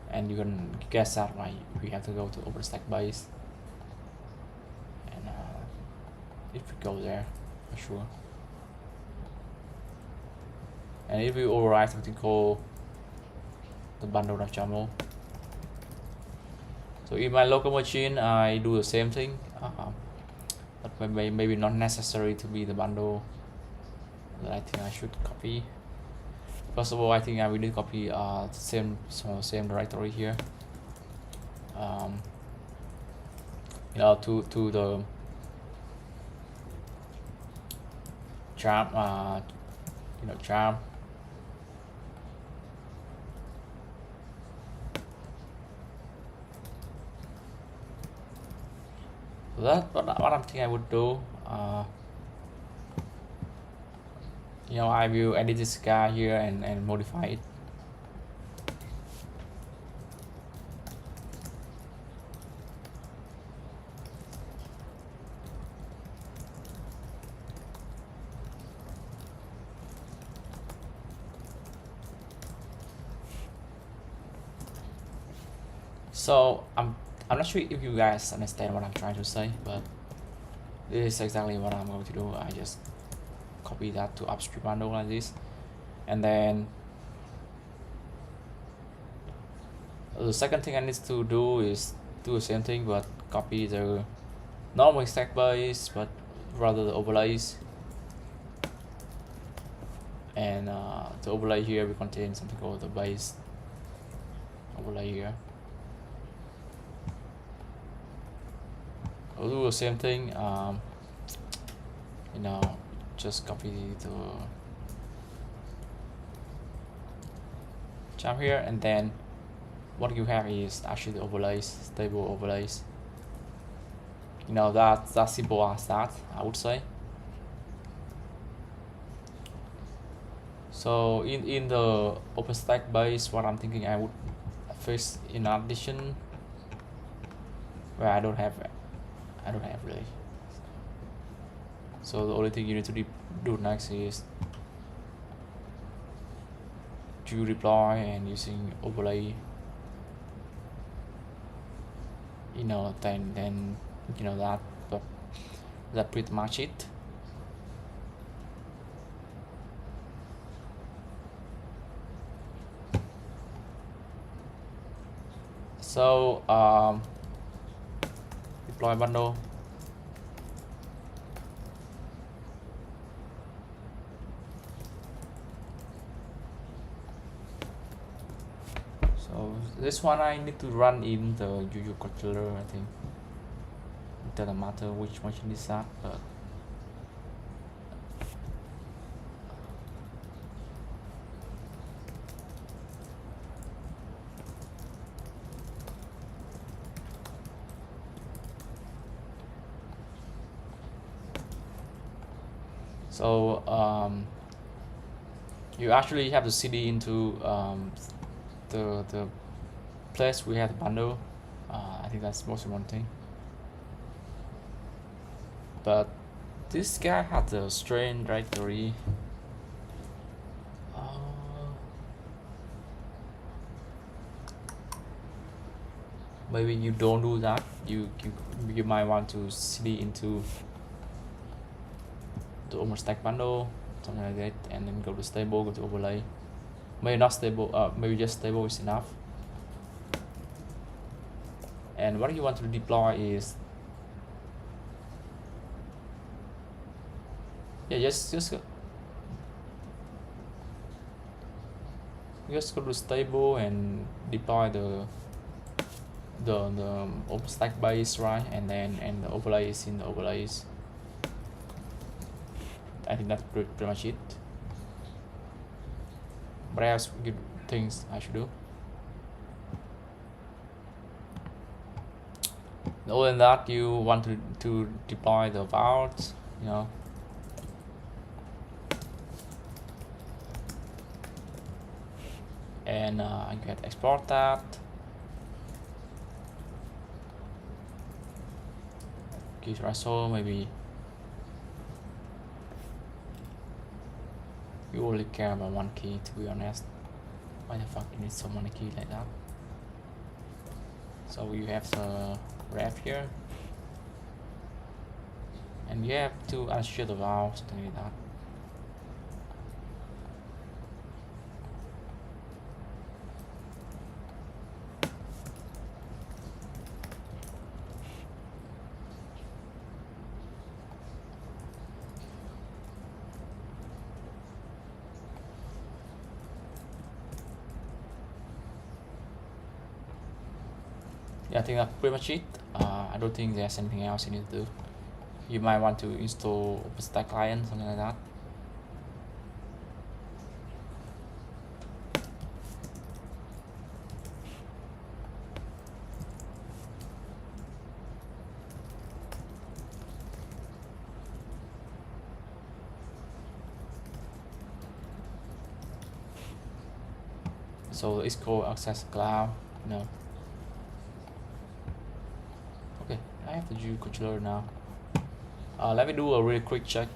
S4: and you can guess that why we have to go to OpenStack base, and if we go there for sure, and if we override something called the bundle.yaml. So in my local machine I do the same thing, but maybe not necessary to be the bundle that I think I should copy. First of all, I think I will need to copy same directory here, you know, to the charm, you know, charm. So that's what I'm thinking I would do. You know, I will edit this guy here and modify it. So I'm not sure if you guys understand what I'm trying to say, but this is exactly what I'm going to do. I just copy that to upstream bundle like this, and then the second thing I need to do is do the same thing, but copy the normal stack base, but rather the overlays, and the overlay here will contain something called the base overlay here. I'll do the same thing, you know, just copy the jump here, and then what you have is actually the overlays, stable overlays. You know, that's simple as that, I would say. So in the OpenStack base, what I'm thinking I would fix in addition, where I don't have really. So the only thing you need to do next is to deploy and using overlay. You know, then you know that pretty much it. So deploy bundle. So this one I need to run in the UU controller, I think. It doesn't matter which machine is that, but so you actually have to cd into the place we have the bundle. I think that's most important thing. But this guy had a strain directory. maybe you don't do that. You might want to cd into the overstack bundle, something like that, and then go to stable, go to overlay. Maybe not stable, maybe just stable is enough. And what you want to deploy is, yeah, just go to stable and deploy the overstack base, right? And the overlay is in the overlays. I think that's pretty much it. What else good things I should do? Other than that, you want to deploy the vaults, you know. And you can export that. Key threshold, maybe you only care about one key, to be honest. Why the fuck you need so many keys like that? So you have the ref here, and you have to unshield the valve, something like that. Yeah, I think that's pretty much it. I don't think there's anything else you need to do. You might want to install OpenStack client, something like that. So it's called Access Cloud, you know. Okay, I have the G controller now. Let me do a really quick check.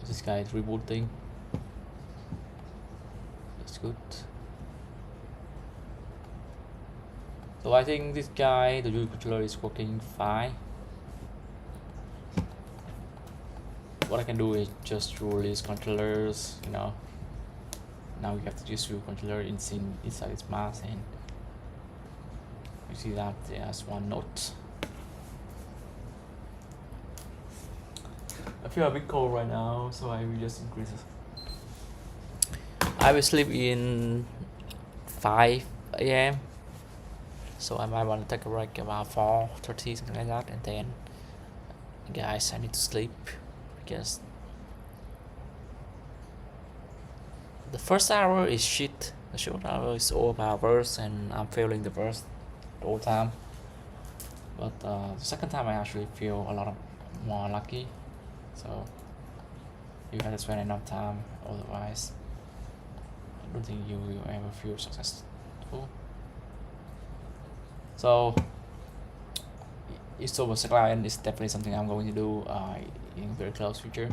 S4: This guy is rebooting. That's good. So I think this guy, the G controller, is working fine. What I can do is just release controllers, you know. Now we have to just view controller inside its mask, and you see that there's one note. I feel a bit cold right now, so I will just increase it. I will sleep in 5 AM, so I might want to take a break about 4:30, something like that, and then, guys, I need to sleep because the first hour is shit. The short hour is all about verse, and I'm failing the verse the whole time. But the second time I actually feel a lot more lucky. So you have to spend enough time, otherwise I don't think you will ever feel successful. So install a client is definitely something I'm going to do in very close future.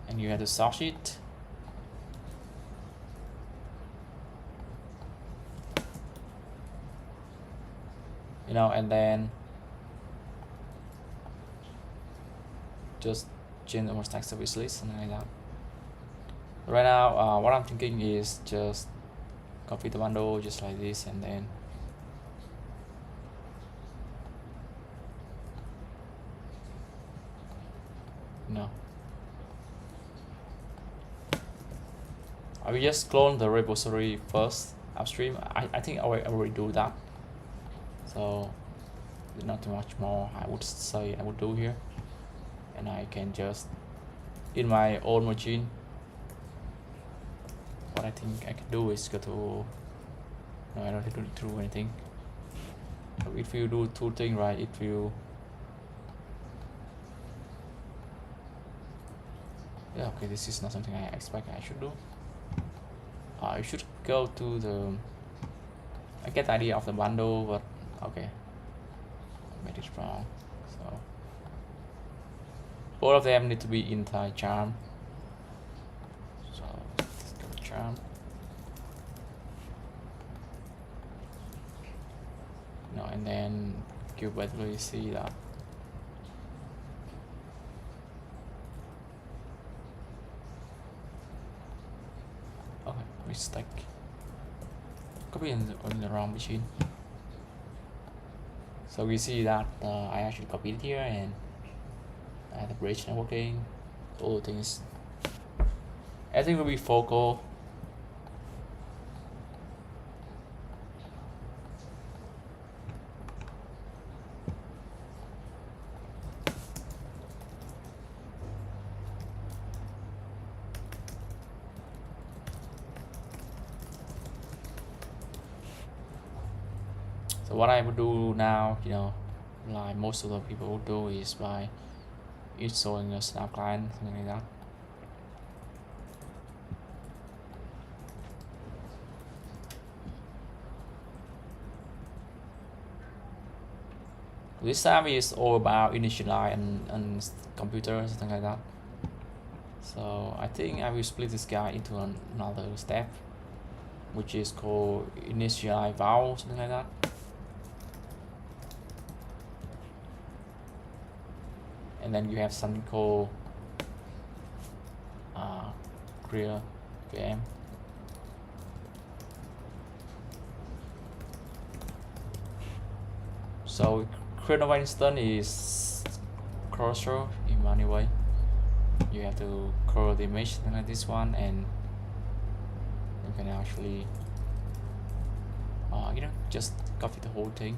S4: And you have to source it. You know, and then just change the stack service list, something like that. Right now, what I'm thinking is just copy the bundle just like this, and then I will just clone the repository first upstream. I think I will already do that. So there's not too much more I would say I would do here, and I can just in my own machine, what I think I can do is go to, no, I don't have to do anything. So if you do two things, right, if you okay, this is not something I expect I should do. You should go to the, I get the idea of the bundle, but okay, I made it wrong. So all of them need to be in Thai charm. So let's go chart. And then you basically see that. Okay, mistake. Copy in the wrong machine. So we see that I actually copied it here and the bridge networking, all the things. Everything will be focal. So what I would do now, like most of the people would do, is by installing a Snap client, something like that. This time is all about initialize and computer, something like that. So I think I will split this guy into another step, which is called initialize valve, something like that. And then you have something called clear KVM. So create of instance is closure in any way. You have to curl the image, something like this one, and you can actually just copy the whole thing,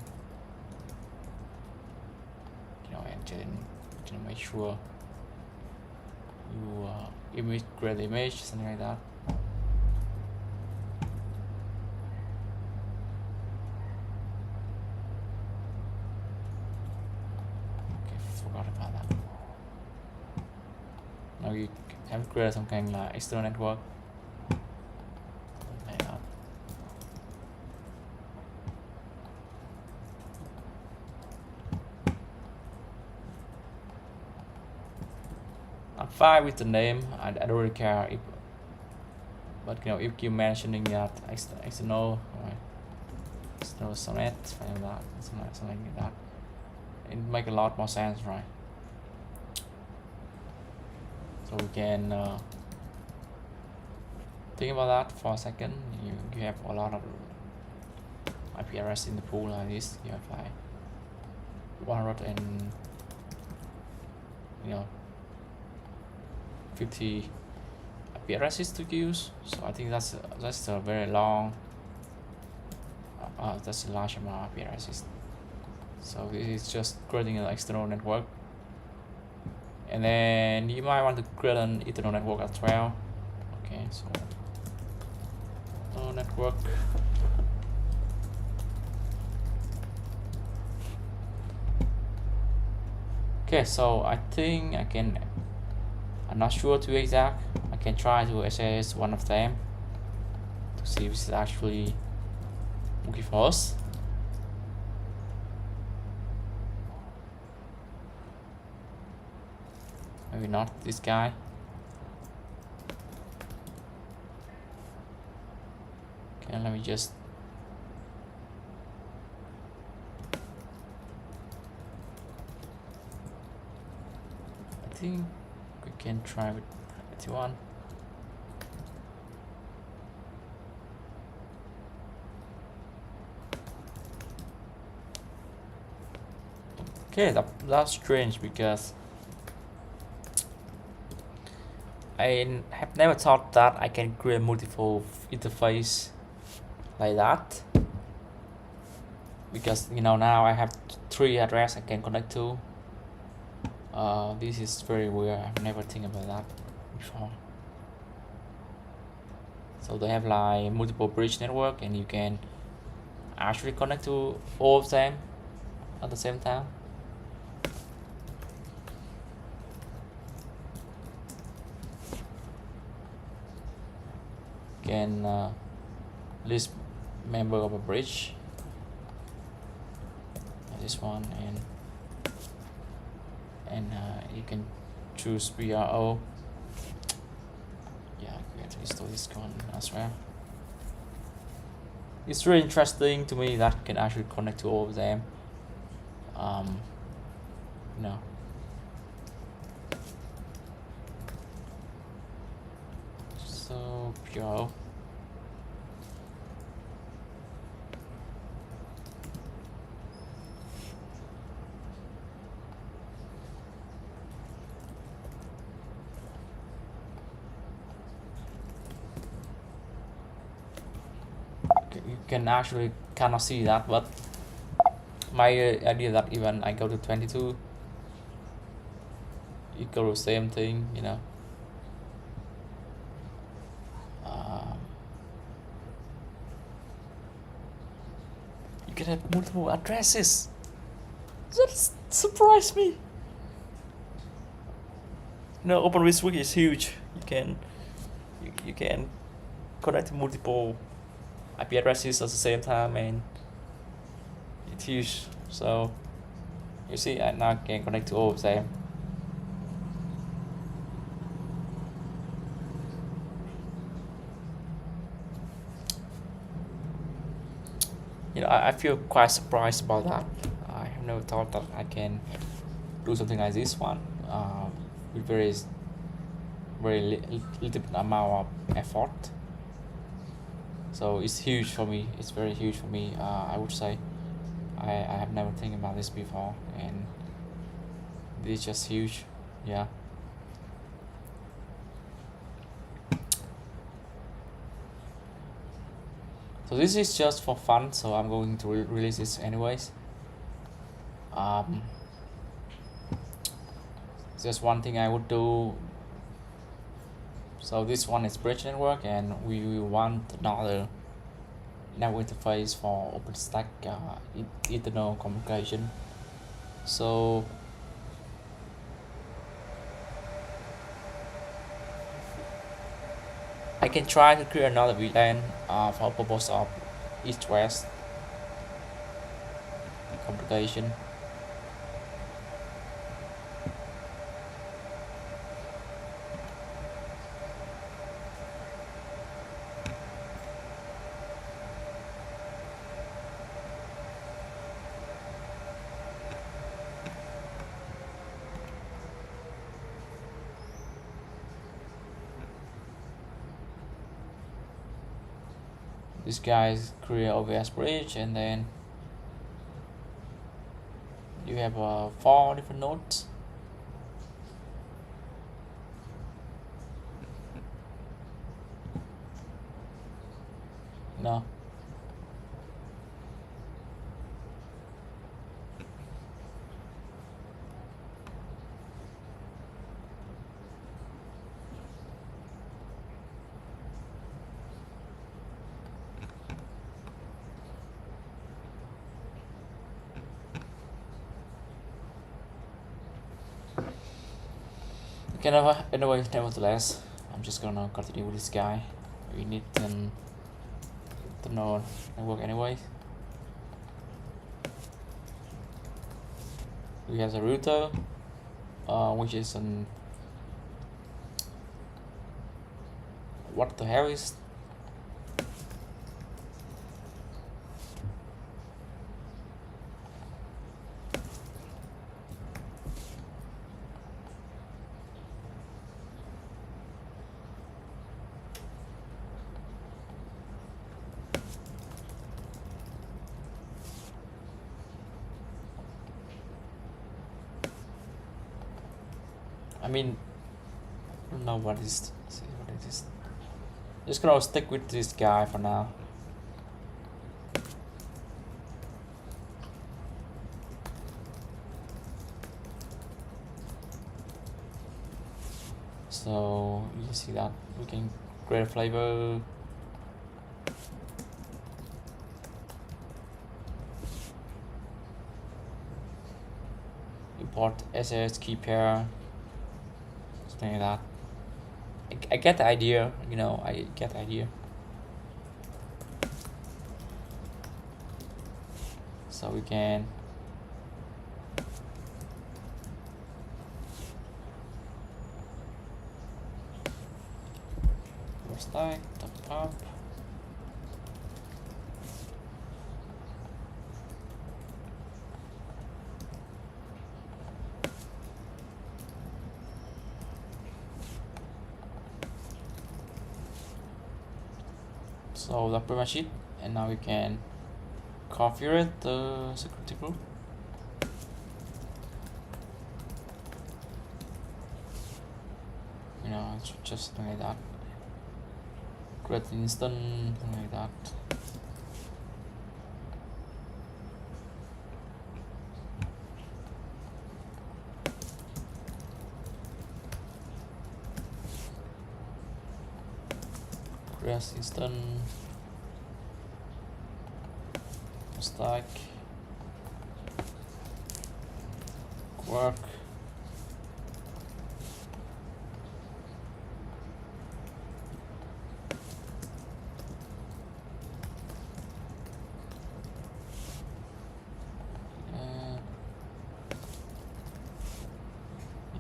S4: and then make sure you image create the image, something like that. Okay, forgot about that. Now you have created some kind of external network like that. I'm fine with the name. I don't really care if, but if you're mentioning that external, right, external sonnet, something like that, it make a lot more sense, right? So we can think about that for a second. You have a lot of IP address in the pool like this. You have like 100 and 50 IP addresses to use. So I think that's a very long. That's a large amount of IP addresses. So this is just creating an external network. And then you might want to create an internal network as well. Okay, so network. Okay, so I think I'm not sure to be exact. I can try to access one of them to see if it's actually working for us. Maybe not this guy. Okay, let me just I think we can try with 81. Okay, that's strange because I have never thought that I can create multiple interface like that, because now I have 3 address I can connect to. This is very weird. I've never think about that before. So they have like multiple bridge network, and you can actually connect to all of them at the same time. Can list member of a bridge, this one, and you can choose BRO. Yeah, to install this one as well. It's really interesting to me that you can actually connect to all of them. You know. So pure. You can actually cannot see that, but my idea that even I go to 22 equal to same thing, you know. You can have multiple addresses. That surprised me. No, OpenVSwitch is huge. You can connect to multiple IP addresses at the same time, and it's huge. So you see, I now can connect to all of them. You know, I feel quite surprised about that. I have never thought that I can do something like this one with very little amount of effort. So it's huge for me. It's very huge for me. I would say I have never think about this before, and it's just huge. Yeah. So this is just for fun, so I'm going to release this anyways. Just one thing I would do. So this one is bridge network, and we want another network interface for OpenStack internal communication. So I can try to create another VLAN for purpose of east-west communication. This guy's create OVS bridge, and then you have 4 different nodes. No. Okay, nevertheless, I'm just gonna continue with this guy. We need to know network anyway. We have a router, which is an what the hell is? I mean, I don't know what is. See what it is. Just gonna stick with this guy for now. So you see that we can create a flavor. Import SS key pair. Something like that. I get the idea, you know, I get the idea. So we can stack, top. So that's pretty much it, and now we can configure the security group. You know, it's just something like that. Create an instance, something like that. Create instance. Stack. Work.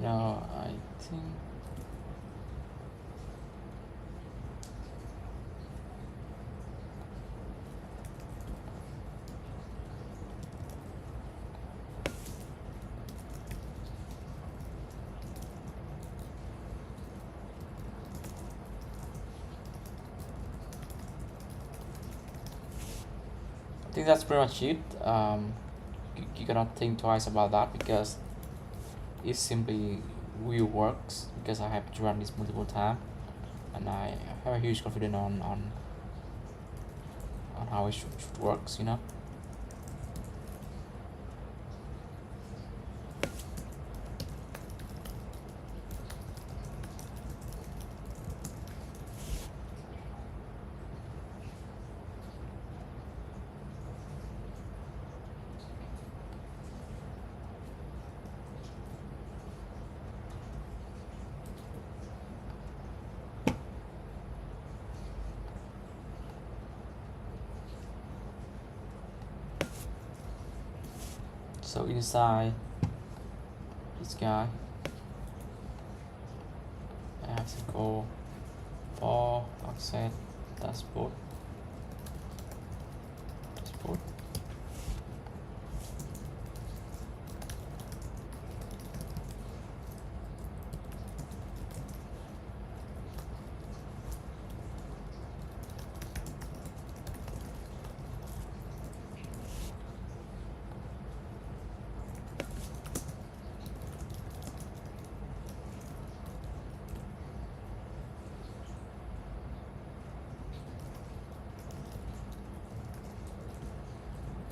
S4: No, I think that's pretty much it. You cannot think twice about that because it simply will works because I have to run this multiple times, and I have a huge confidence on how it should works, you know. So inside this guy, I have to go for access dashboard.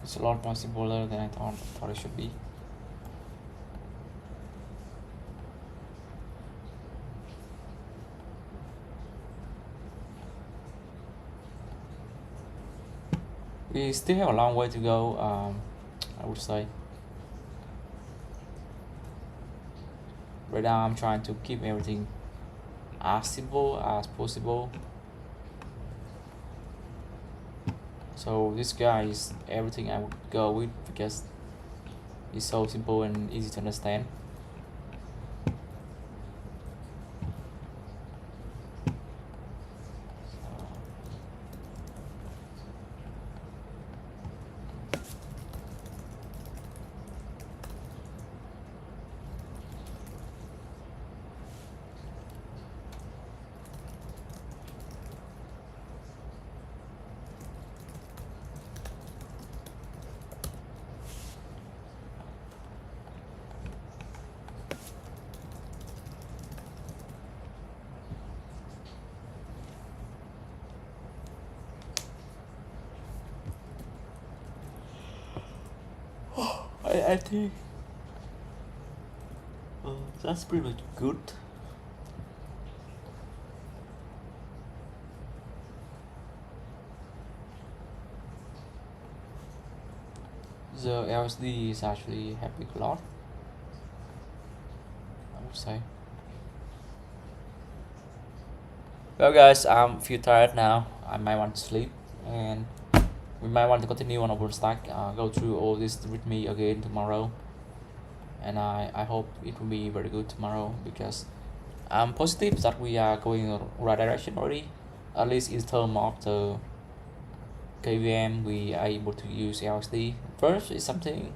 S4: It's a lot more simpler than I thought it should be. We still have a long way to go, I would say. Right now I'm trying to keep everything as simple as possible. So this guy is everything I would go with because it's so simple and easy to understand. I think that's pretty much good. The LSD is actually helping a lot, I would say. Well guys, I'm feel tired now. I might want to sleep, and we might want to continue on OpenStack, go through all this with me again tomorrow, and I hope it will be very good tomorrow because I'm positive that we are going in the right direction already. at least in terms of the KVM, we are able to use LSD. First is something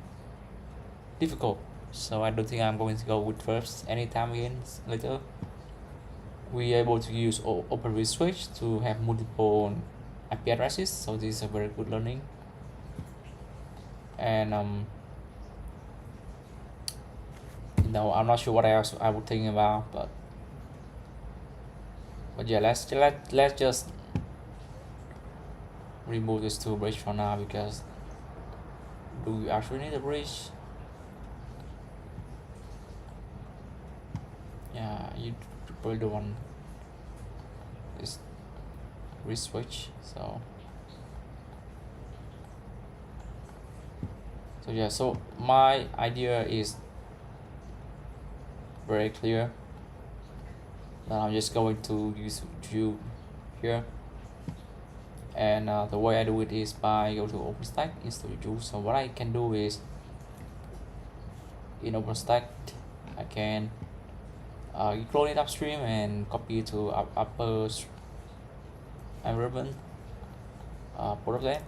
S4: difficult, so I don't think I'm going to go with first anytime again later. We are able to use open virsh switch to have multiple IP addresses, so this is a very good learning. And I'm not sure what else I would think about, but yeah, let's just remove this two bridge for now, because do we actually need a bridge? Yeah, you probably don't want this virsh switch, so yeah, so my idea is very clear that I'm just going to use view here, and the way I do it is by go to OpenStack, install view. So what I can do is in OpenStack I can clone it upstream and copy it to upper environment, both of them.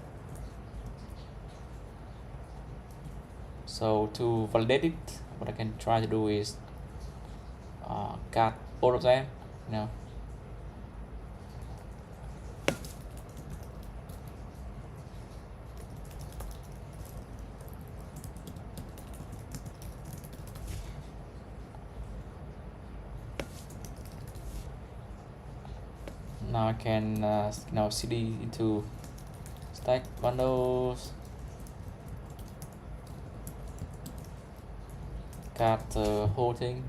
S4: So to validate it, what I can try to do is cut both of them, Now I can cd into stack bundles, cut the whole thing,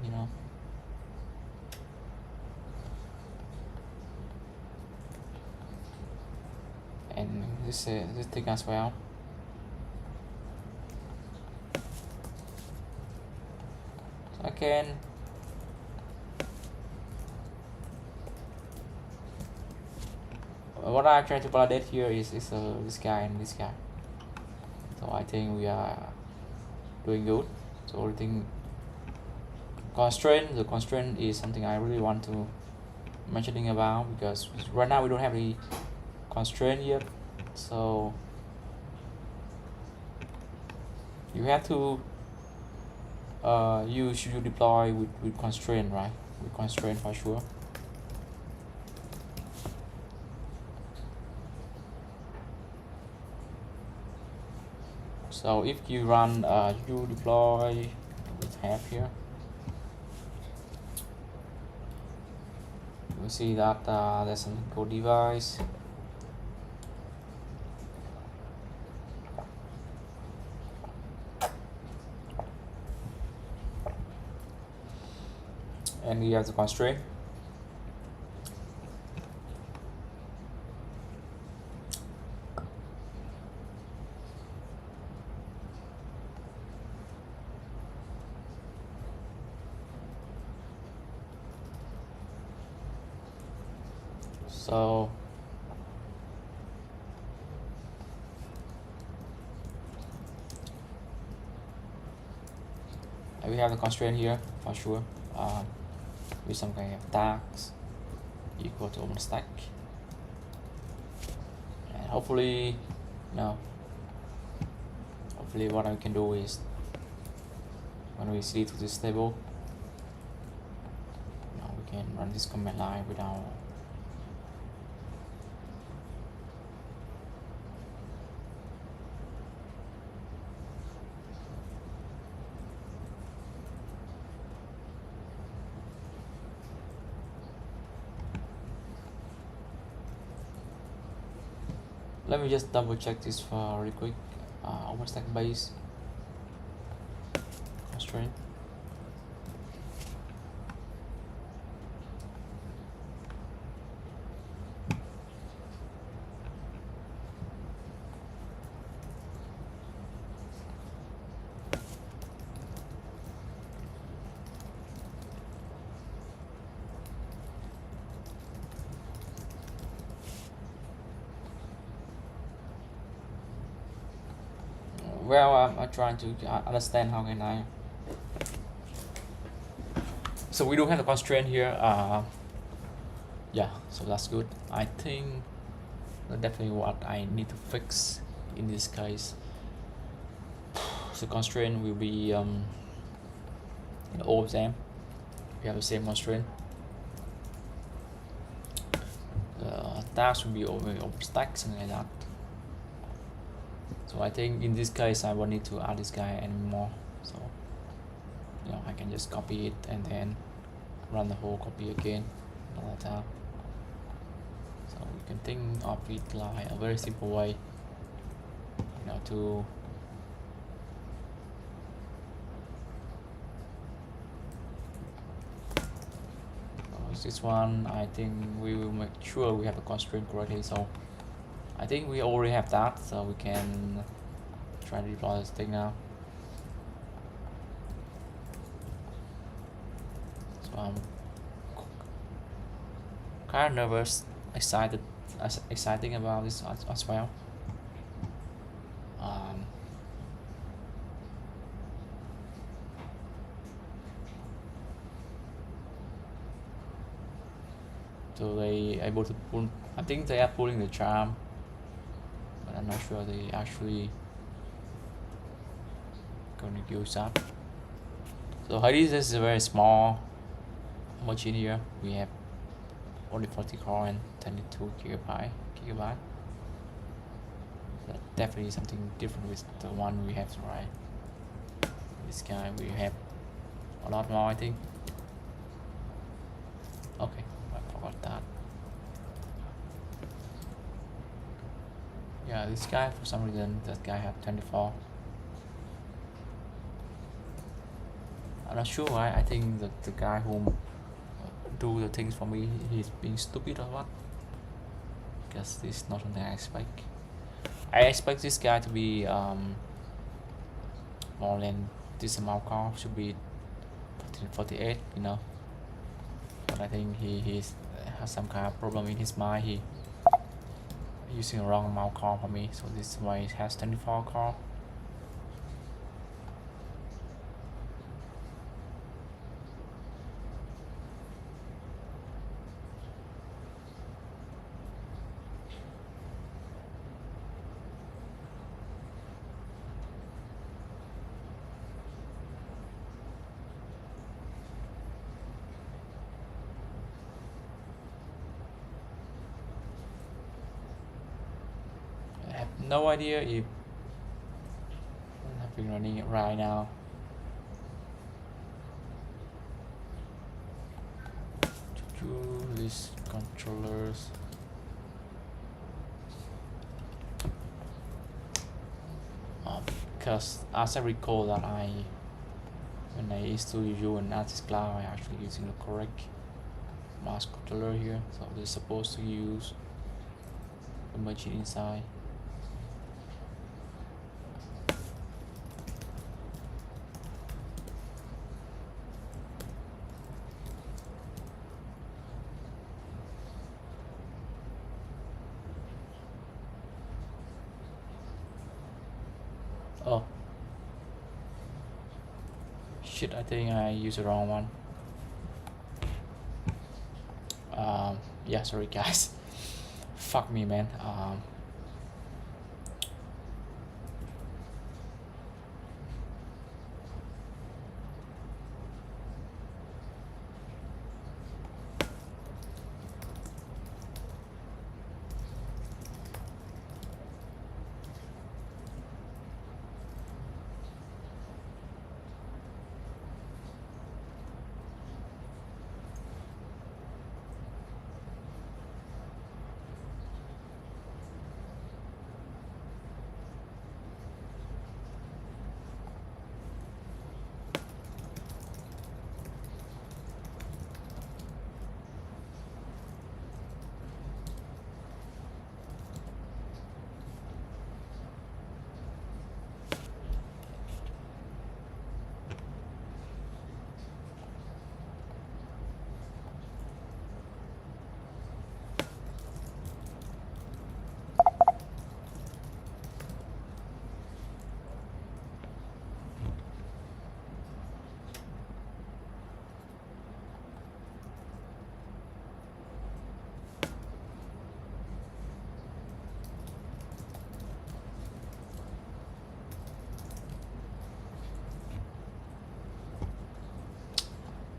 S4: and this thing as well. So I can what I'm trying to validate here is this guy and this guy. So I think we are doing good. So everything the constraint is something I really want to mentioning about, because right now we don't have any constraint yet. So you have to you should deploy with constraint, right? With constraint for sure. So if you run you deploy with have here, you will see that there's a code device, and we have the constraint. So we have the constraint here for sure, with some kind of tags equal to OpenStack, and hopefully what I can do is when we see to this table, we can run this command line without let me just double check this for really quick. OpenStack base constraint. Well, I'm trying to understand how can I. So we do have the constraint here. yeah, so that's good. I think that's definitely what I need to fix in this case. So constraint will be all of them. We have the same constraint. Task will be over stack, something like that. So I think in this case I won't need to add this guy anymore. So I can just copy it and then run the whole copy again another time. So we can think of it like a very simple way, to this one. I think we will make sure we have a constraint correctly. So I think we already have that, so we can try to deploy this thing now. So I'm kind of nervous, exciting about this as well. So they able to pull. I think they are pulling the charm, but I'm not sure they actually gonna use that. So Hades is a very small machine here. We have only 40 core and 22 gigabyte. That definitely something different with the one we have, right? This guy we have a lot more, I think. Okay, I forgot that. Yeah, this guy, for some reason, that guy have 24. I'm not sure why. I think that the guy who do the things for me, he's being stupid or what? Because this is not something I expect. I expect this guy to be more than this amount core, should be 48, But I think he has some kind of problem in his mind. He using the wrong amount core for me, so this is why it has 24 core. No idea if I've been running it right now. These controllers. Because as I recall that when I used to use an artist cloud, I actually using the correct mouse controller here. So they're supposed to use the machine inside. Oh shit, I think I used the wrong one. Yeah, sorry guys. Fuck me, man.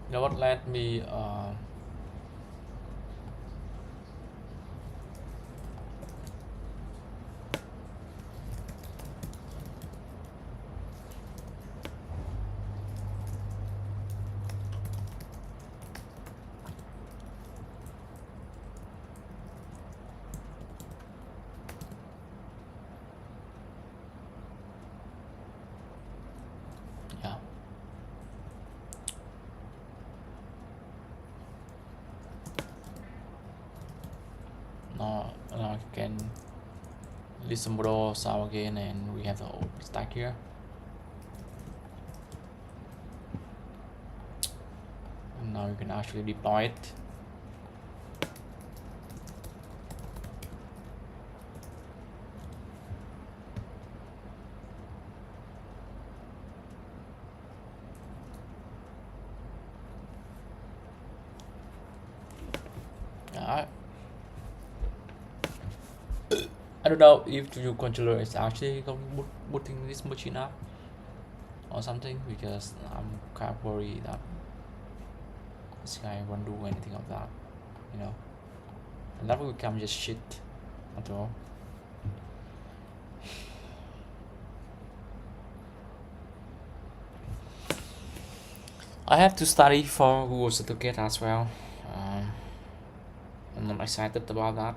S4: You know what? Let me yeah. Now I can listen to sound again, and we have the whole stack here. And now you can actually deploy it. I don't know if your controller is actually booting this machine up or something, because I'm kind of worried that this guy won't do anything of that, you know, and that will become just shit after all. I have to study for Google certificate as well. I'm not excited about that.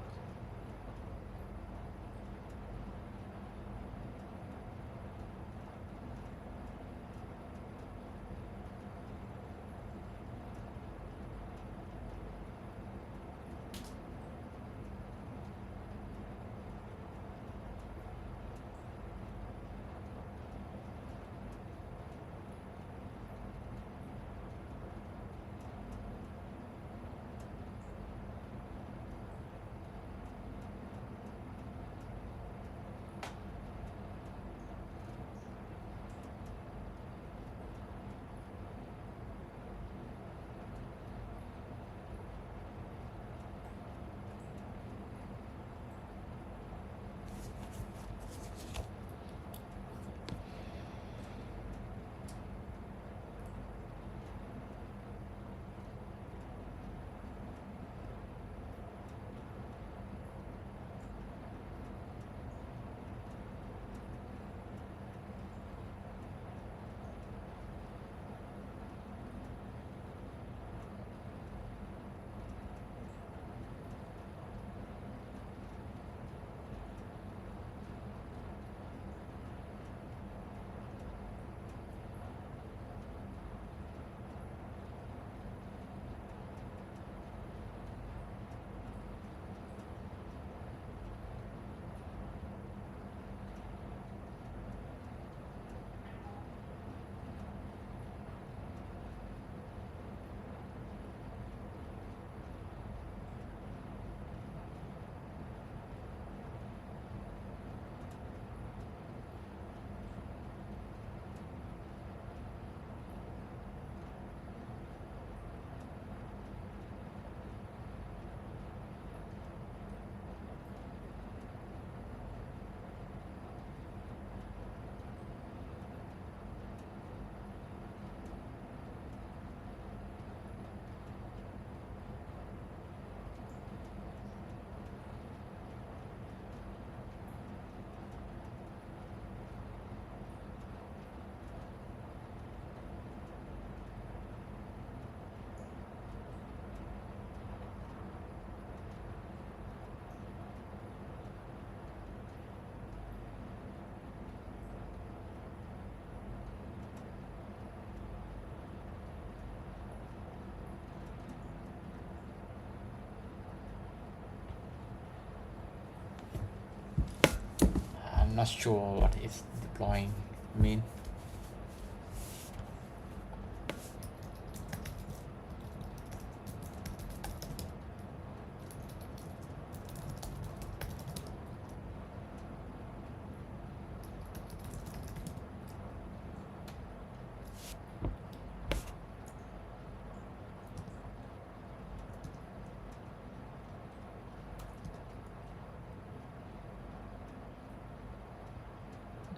S4: I'm not sure what is deploying mean.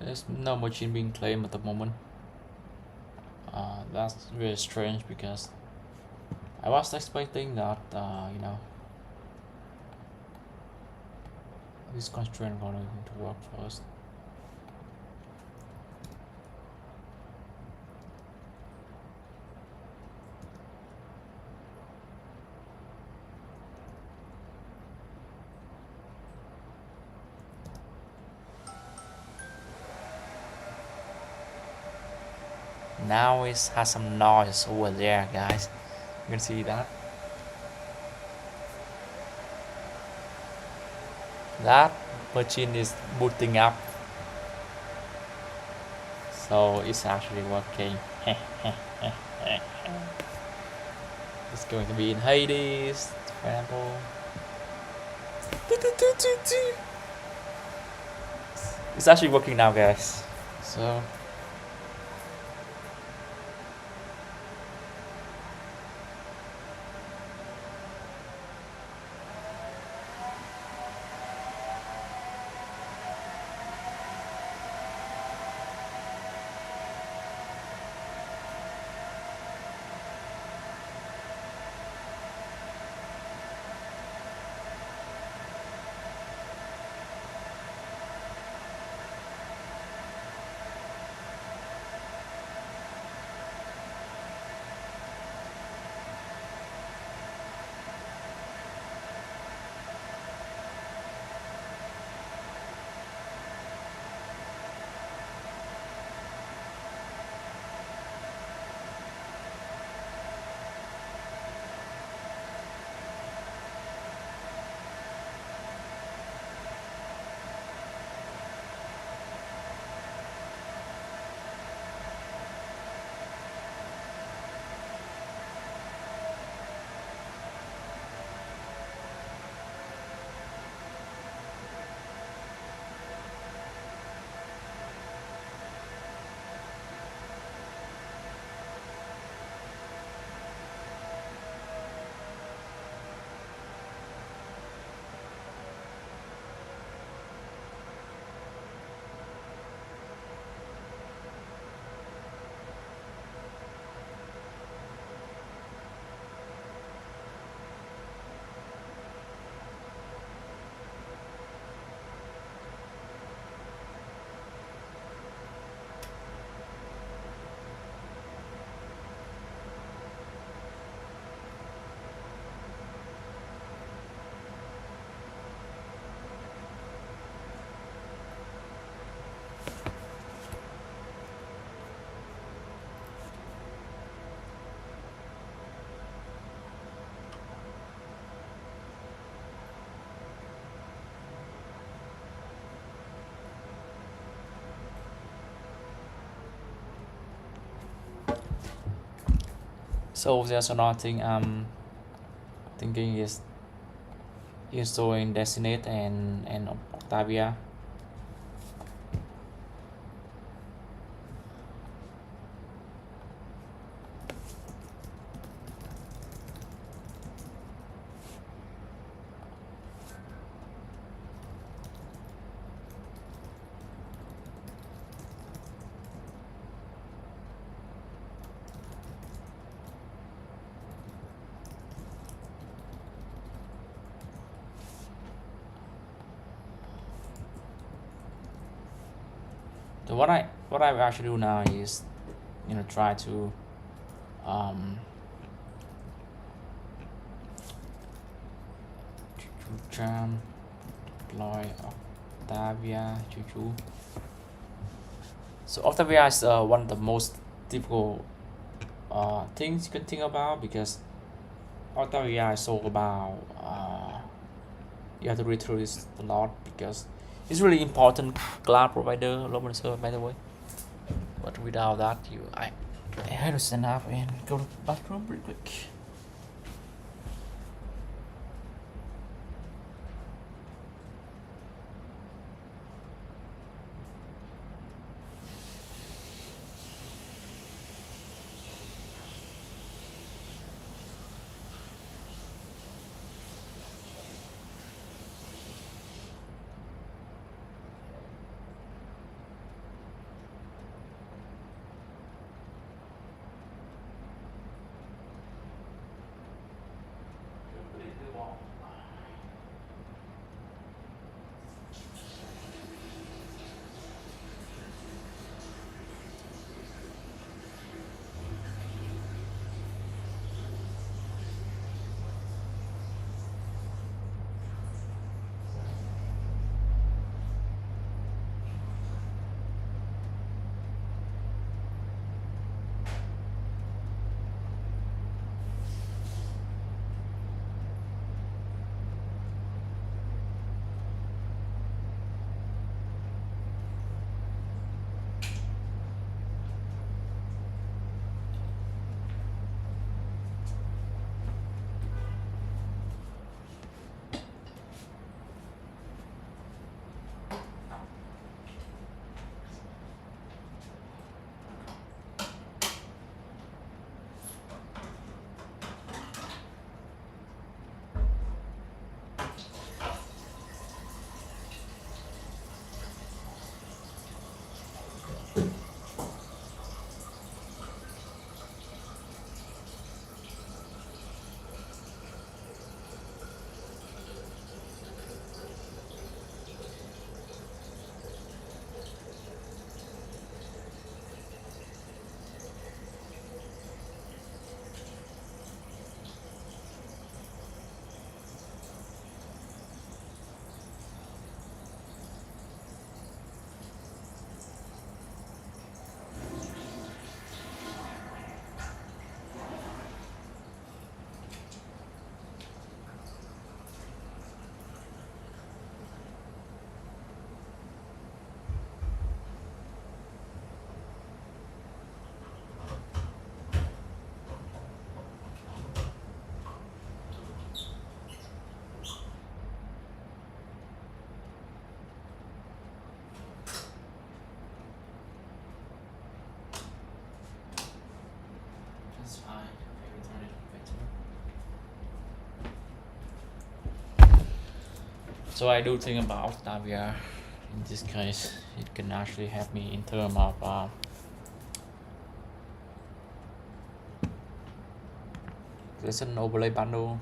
S4: There's no machine being claimed at the moment. That's very strange because I was expecting that you know, this constraint going to work first. Now it has some noise over there, guys. You can see that. That machine is booting up. So it's actually working. It's going to be in Hades, for example. It's actually working now, guys. So there's another thing I'm thinking is installing Destinate and Octavia. So what I will actually do now is, you know, try to jam deploy Octavia. So Octavia is one of the most difficult things you can think about, because Octavia is all about you have to read through this a lot, because it's really important cloud provider, local server, by the way. But without that, I had to stand up and go to the bathroom pretty quick. So I do think about Tavia. In this case, it can actually help me in terms of there's an overlay bundle.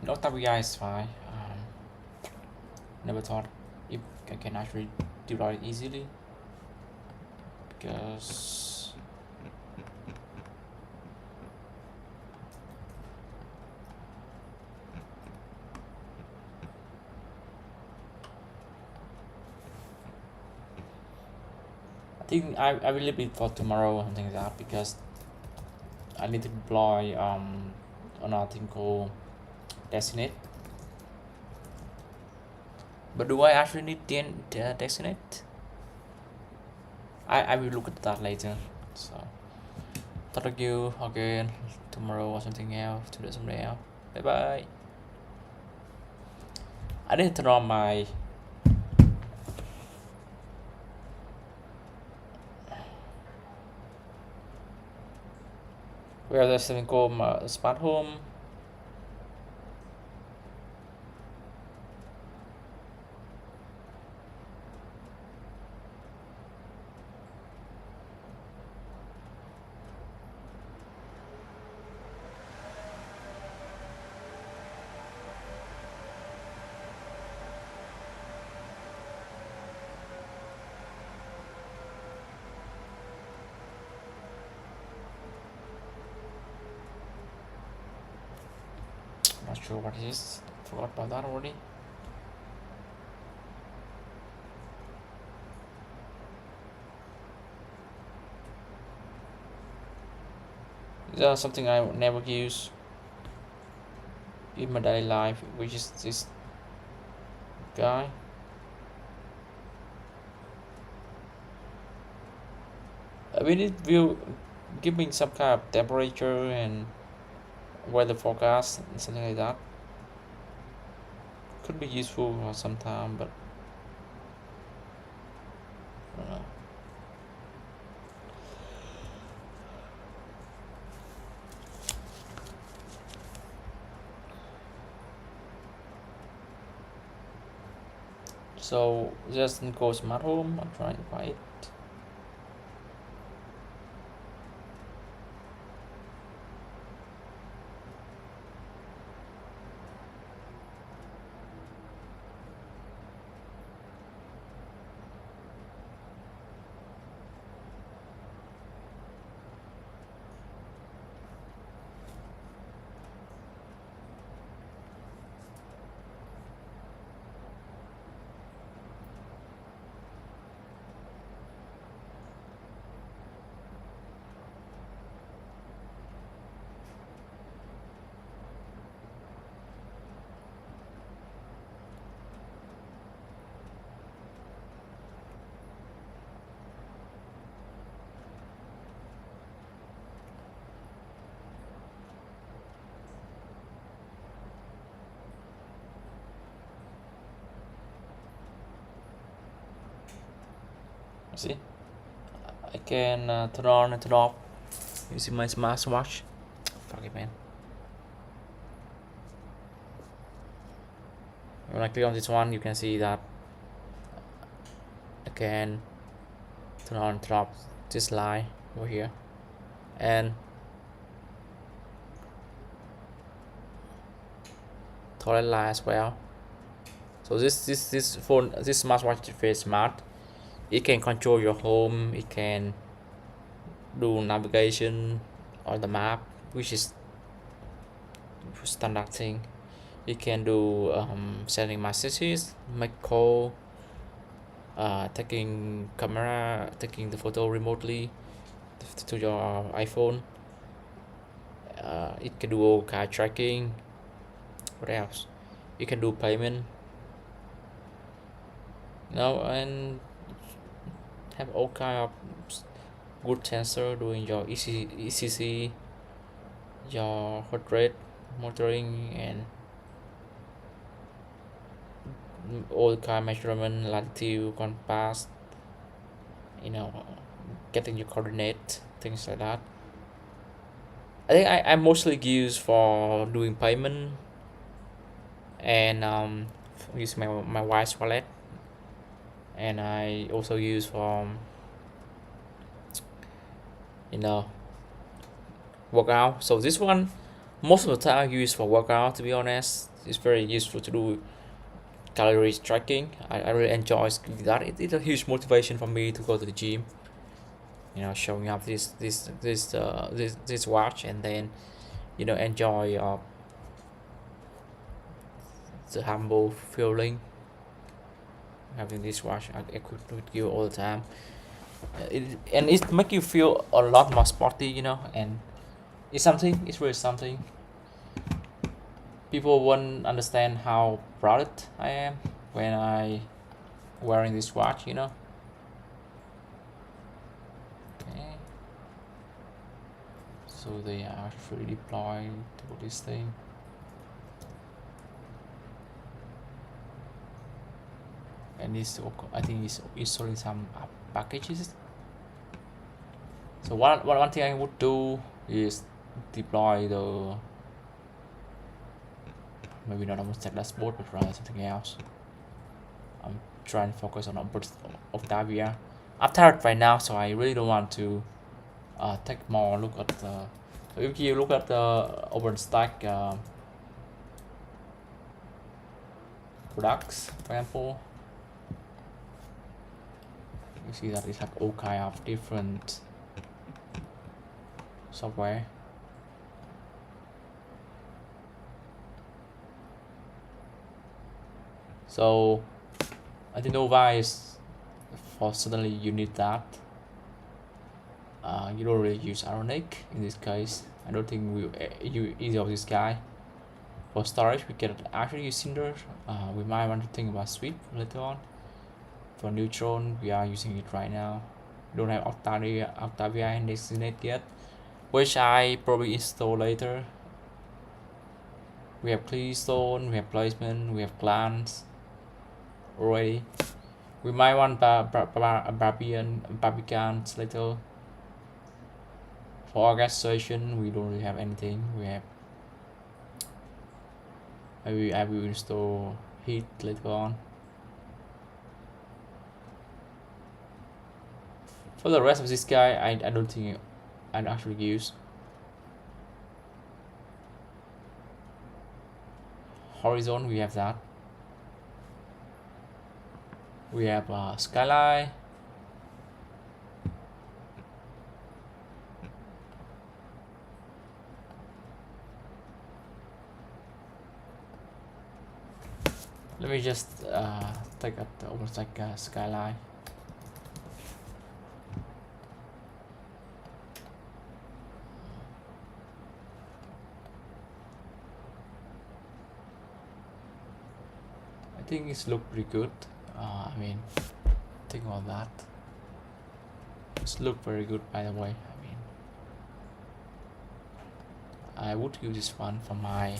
S4: No, Tavia is fine. Never thought if I can actually deploy it easily because I think I will leave it for tomorrow or something like that because I need to deploy another thing called Destinate. But do I actually need the Destinate? I will look at that later. So talk to you again tomorrow or something else, today someday else. Bye bye. I need to turn on my where there's something called smart home. Not sure what it is. Forgot about that already. There's something I never use in my daily life, which is this guy. We need will give me some kind of temperature and weather forecast and something like that. Could be useful for some time, but I don't know. So just go smart home. I'm trying to buy it. See, I can turn on and turn off using my smartwatch. Fuck it, man. When I click on this one, you can see that I can turn on and turn off this light over here, and toilet light as well. So this smartwatch is very smart. It can control your home. It can do navigation on the map, which is standard thing. It can do sending messages, make call, taking camera, taking the photo remotely to your iPhone. It can do all kind of tracking. What else? It can do payment. And have all kind of good sensor doing your ECC, your heart rate monitoring, and all kind of measurement, latitude, compass, getting your coordinate, things like that. I think I mostly use for doing payment and use my wife's wallet, and I also use for workout. So this one most of the time I use for workout, to be honest. It's very useful to do calories tracking. I really enjoy that. It's a huge motivation for me to go to the gym, showing up this watch, and then enjoy the humble feeling having this watch equipped with you all the time. It make you feel a lot more sporty, and it's really something. People won't understand how proud I am when I wearing this watch, Okay. So they are fully deployed to this thing. And I think it's installing some packages. So one thing I would do is deploy the, maybe not almost tech dashboard, but rather something else. I'm trying to focus on Octavia. I'm tired right now, so I really don't want to take more look at the. So if you look at the OpenStack products, for example, you see that it's like all kind of different software. So I think Nova is for certainly you need that. You don't really use Ironic in this case. I don't think we you either of this guy. For storage, we can actually use Cinder. We might want to think about sweep later on. For neutron, we are using it right now. We don't have Octavia and Designate yet, which I probably install later. We have Keystone, we have placement, we have clans already. We might want Barbicans later. For orchestration, we don't really have anything. We have maybe I will install heat later on. For the rest of this guy, I don't think I'd actually use. Horizon, we have that. We have Skyline. Let me just take up the oversight Skyline. I think it's look pretty good. I mean, think about that. It's look very good, by the way. I mean, I would use this one for my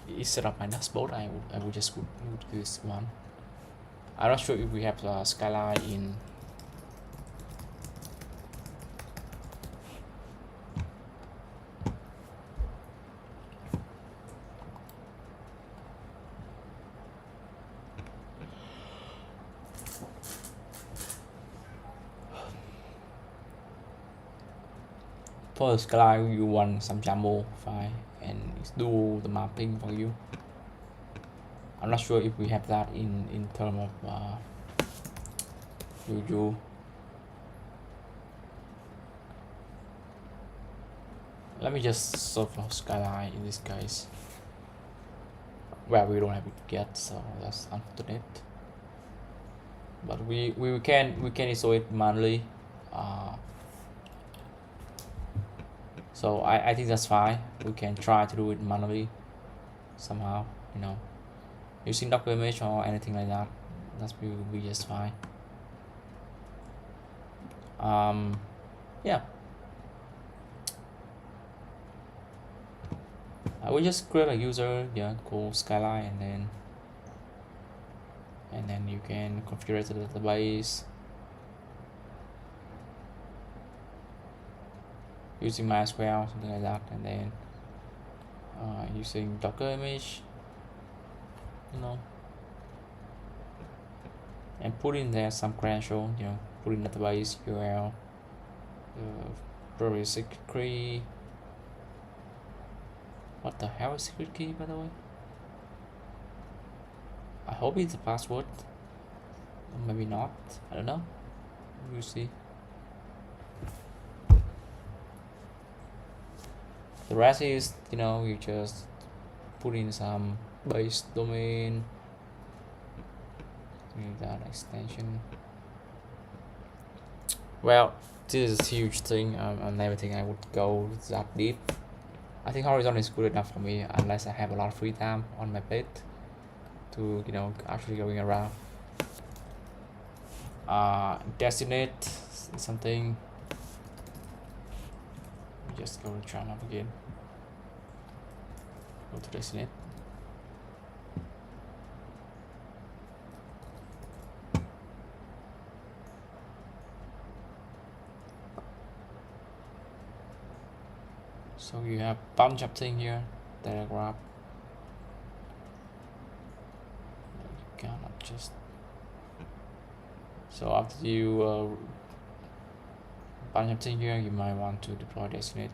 S4: instead of my dashboard. I would just would use this one. I'm not sure if we have Skyline in. For the Skyline, you want some YAML file and do the mapping for you. I'm not sure if we have that in terms of UU. Let me just search for Skyline in this case. Well, we don't have it yet, so that's unfortunate. But we can install it manually. So I think that's fine. We can try to do it manually somehow, you know, using Docker image or anything like that. That will be just fine. Yeah. I will just create a user, yeah, called Skyline, and then you can configure the database using MySQL, something like that, and then using Docker image, you know, and put in there some credential, you know, put in database URL, probably secret key. What the hell is secret key, by the way? I hope it's a password, or maybe not. I don't know. We'll see. The rest is, you know, you just put in some base domain, with that extension. Well, this is a huge thing. I never think I would go that deep. I think Horizon is good enough for me, unless I have a lot of free time on my plate to, you know, actually going around. Designate something. Just go to channel again. Go to Designate. So you have bunch of things here that I grab. You cannot just. So after you bunch of things here, you might want to deploy Designate.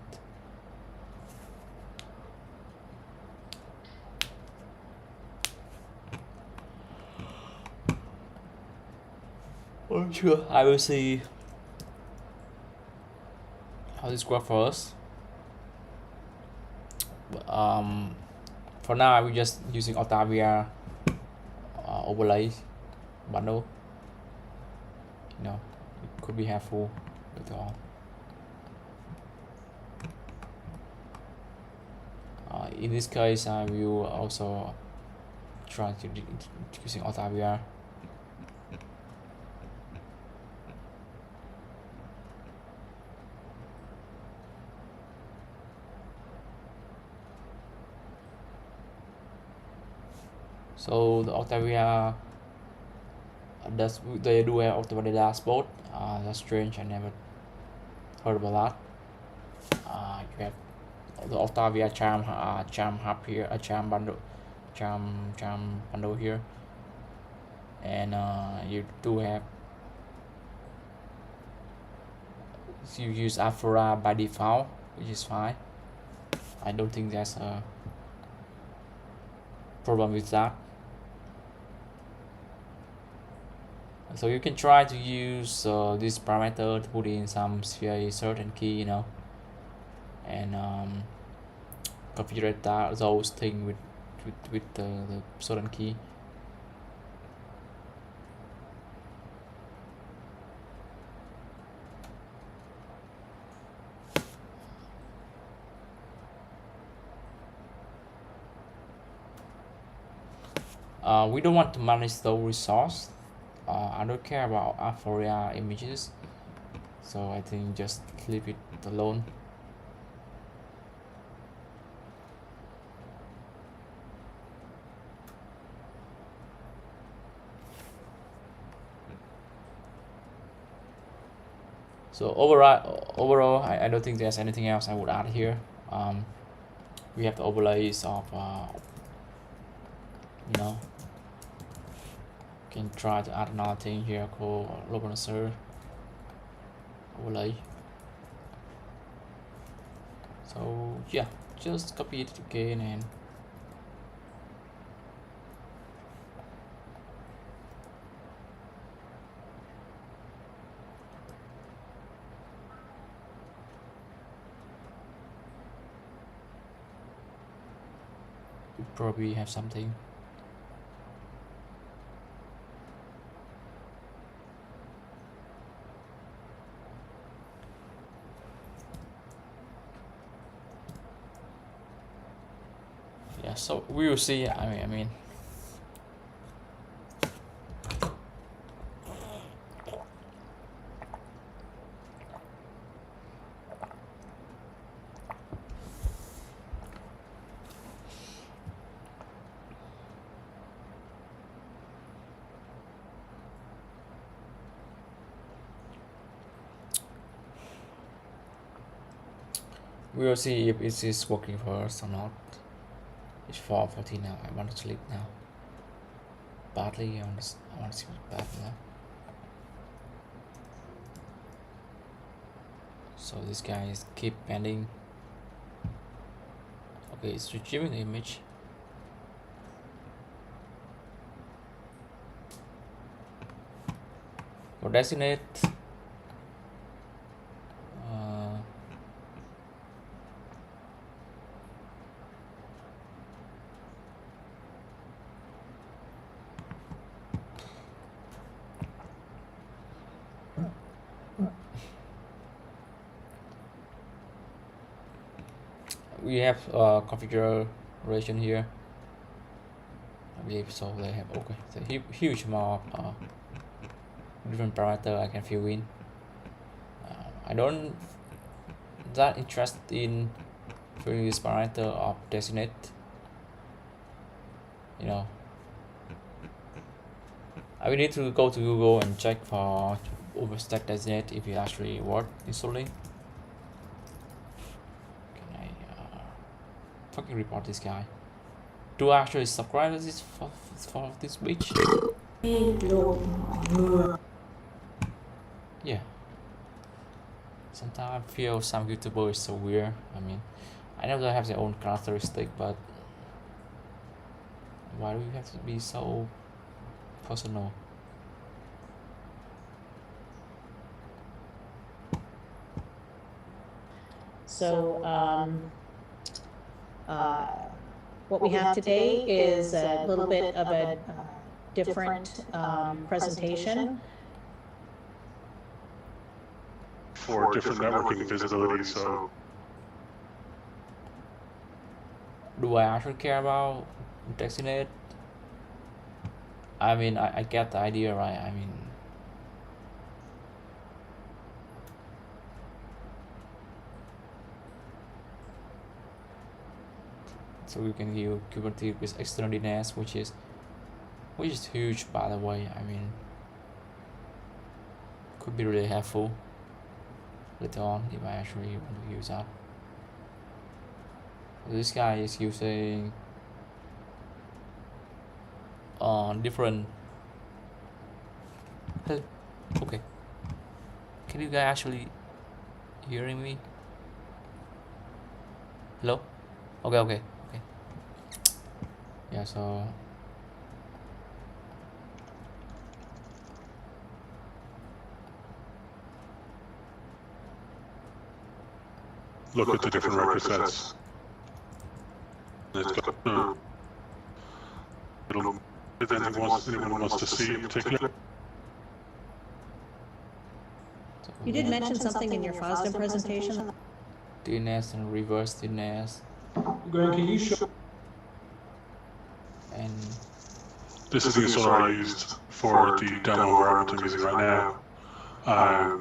S4: I'm sure I will see how this works for us. For now, I will just using Octavia overlay bundle. You know, it could be helpful later on. in this case, I will also try to using AutoVR. So the AutoVR they do have automated dashboard. That's strange. I never heard about that. You have the AutoVR charm hub here, a charm bundle here, and you do have, you use Aphora by default, which is fine. I don't think there's a problem with that. So you can try to use this parameter to put in some certain key, you know, and configure that those things with the certain key. We don't want to manage the resource. I don't care about Aphoria images, so I think just leave it alone. So overall, I don't think there's anything else I would add here. We have the overlays of, you know, can try to add another thing here called Lobanosur overlay. So yeah, just copy it again and you probably have something. Yeah, so we will see. I mean we will see if it is working for us or not. It's 4:40 now. I want to sleep now. Badly, I want to sleep badly now. So this guy is keep pending. Okay, it's retrieving the image. For designate, we have configuration here. I believe so. They have okay. It's a huge amount of different parameter I can fill in. I don't that interested in filling this parameter of designate. You know, I will need to go to Google and check for overstack designate if it actually works instantly. Fucking report this guy. Do I actually subscribe to this for this bitch? Yeah. Sometimes I feel some YouTuber is so weird. I mean, I know they have their own characteristic, but why do you have to be so personal?
S9: So, what we have today is a little bit of a different presentation.
S10: For different networking visibility, so
S4: do I actually care about indexing it? I mean, I get the idea, right? I mean, so we can give Kubernetes with external DNS, which is huge, by the way. I mean, could be really helpful later on if I actually want to use that. This guy is using different. Okay, can you guys actually hearing me? Hello? Okay. Yeah, so
S10: look at the different record sets. It's got, if anyone wants to see in particular.
S9: You did mention something in your FOSDEM presentation.
S4: DNS and reverse DNS.
S10: Graham, can you show?
S4: And
S10: this is the installer I used for the demo environment I'm using right now.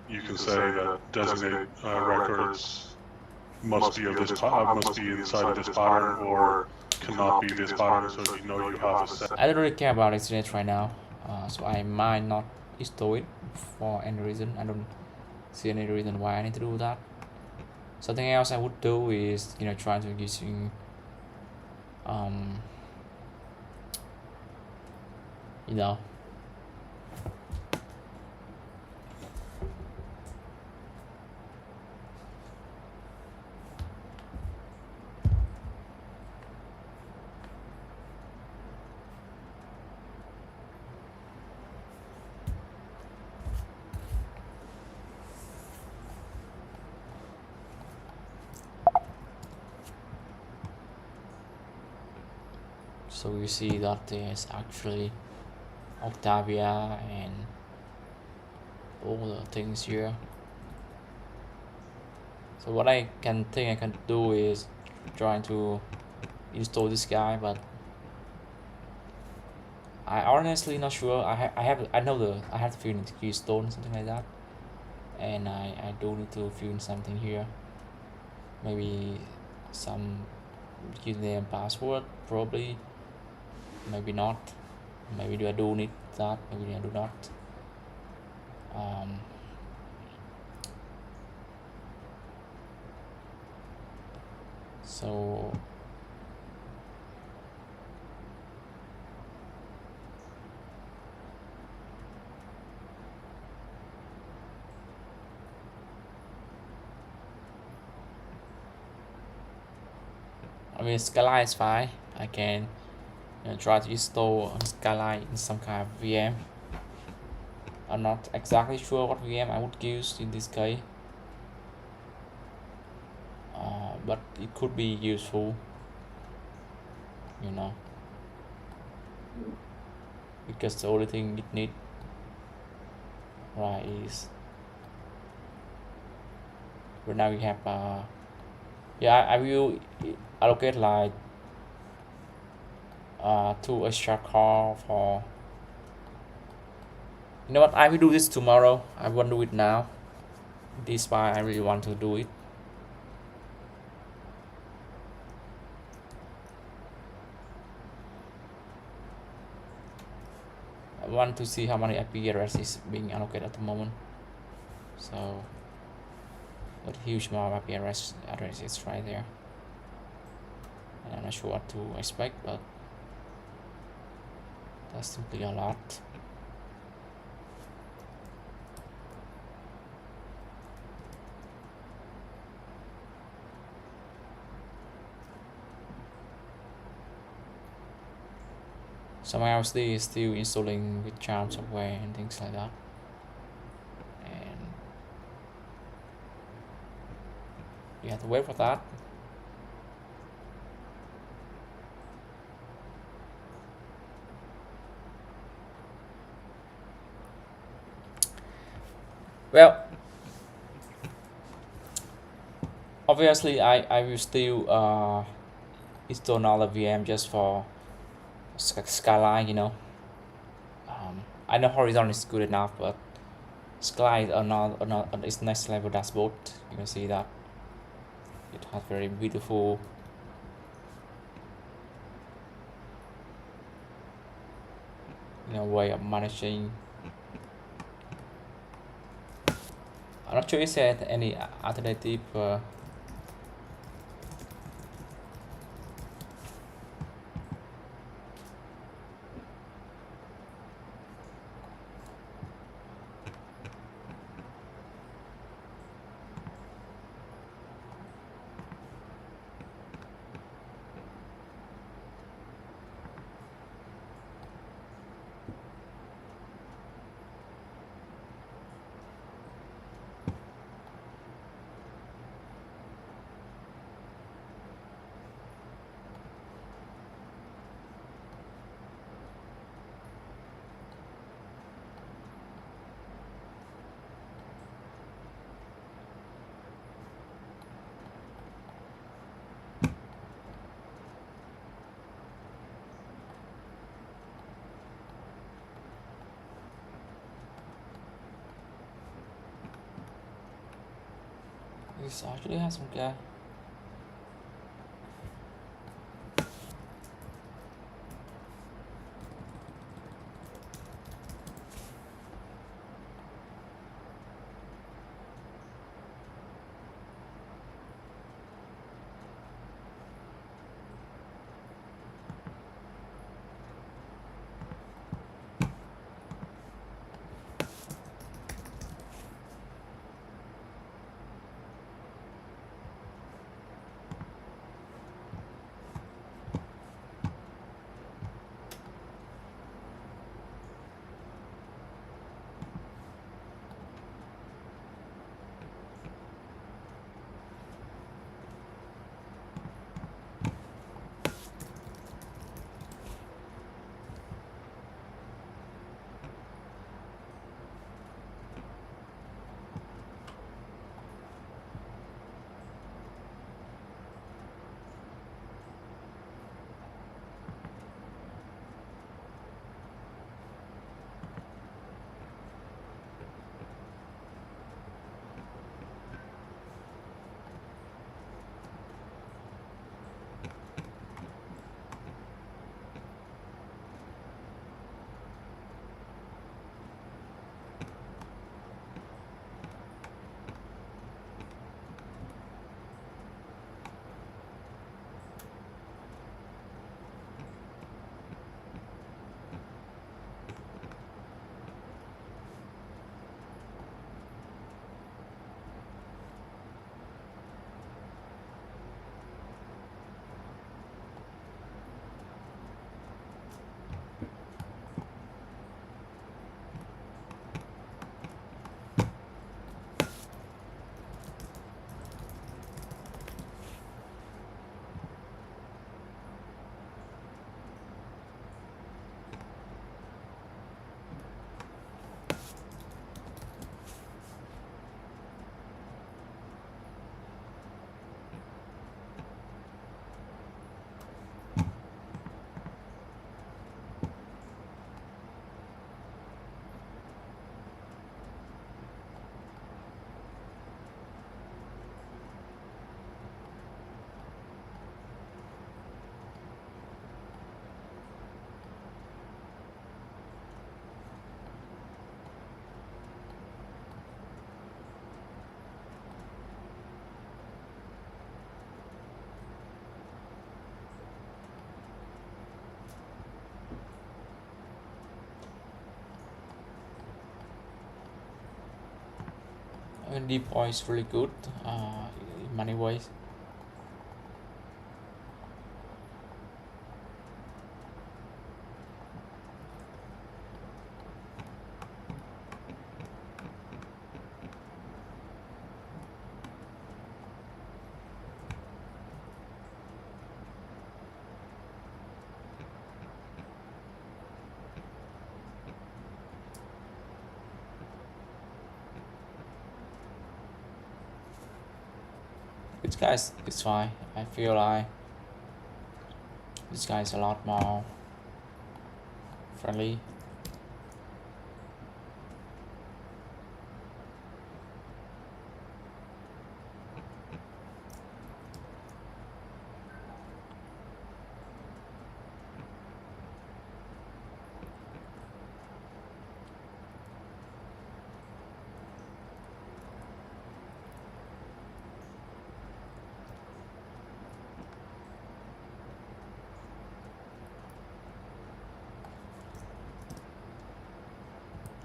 S10: You can say that designate records must be of this must be inside of this pattern or cannot be this pattern, so you know you have a set.
S4: I don't really care about internet right now, so I might not install it for any reason. I don't see any reason why I need to do that. Something else I would do is, try to using so you see that there's actually Octavia and all the things here. So what I can do is trying to install this guy, but I honestly not sure. I have to fill in the keystone, something like that, and I do need to fill in something here, maybe some username password, probably, maybe not, maybe I do need that, maybe I do not. So I mean, Scala is fine. I can try to install Scala in some kind of VM. I'm not exactly sure what VM I would use in this case, but it could be useful, because the only thing it needs right is right now we have I will allocate like 2 extra core for, what, I will do this tomorrow. I won't do it now. This is why I really want to do it. I want to see how many IP addresses is being allocated at the moment. So what huge amount of IP addresses right there. And I'm not sure what to expect, but that's simply a lot. Some LSD is still installing with charm software and things like that. And you have to wait for that. Well, obviously I will still install all the VM just for skyline, you know. I know horizontal is good enough, but skyline is next level dashboard. You can see that it has very beautiful way of managing. I'm not sure if there's any alternative this actually has some guy. Deploy is really good in many ways. This guy's it's fine. I feel like this guy's a lot more friendly.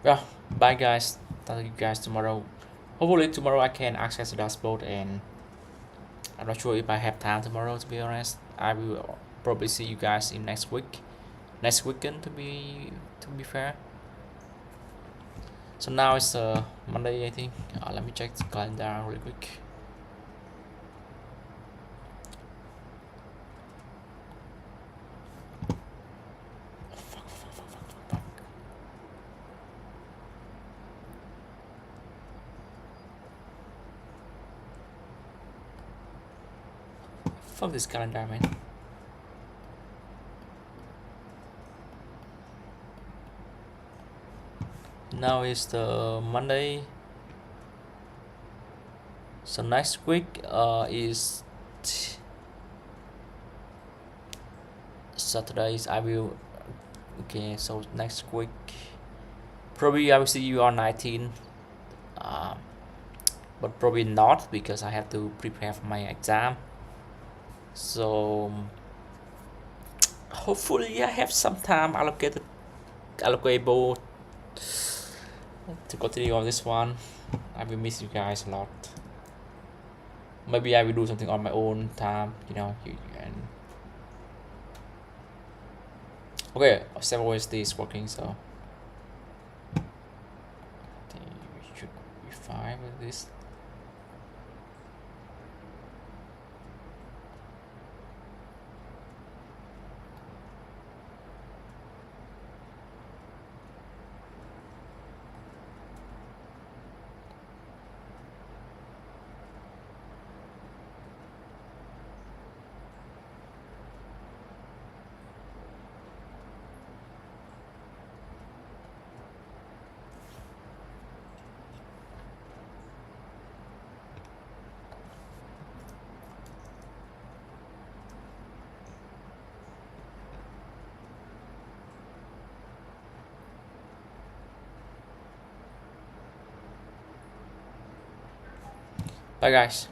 S4: Yeah, bye guys. Talk to you guys tomorrow. Hopefully tomorrow I can access the dashboard, and I'm not sure if I have time tomorrow, to be honest. I will probably see you guys in next weekend, to be fair. So now it's Monday, I think. Let me check the calendar really quick. Fuck this calendar, man. Now is the Monday. So next week is Saturdays. I will. Okay, so next week probably I will see you on 19. But probably not, because I have to prepare for my exam. So hopefully I have some time allocable to continue on this one. I will miss you guys a lot. Maybe I will do something on my own time, and okay, 7 OSD is working, so I think we should be fine with this. Bye guys.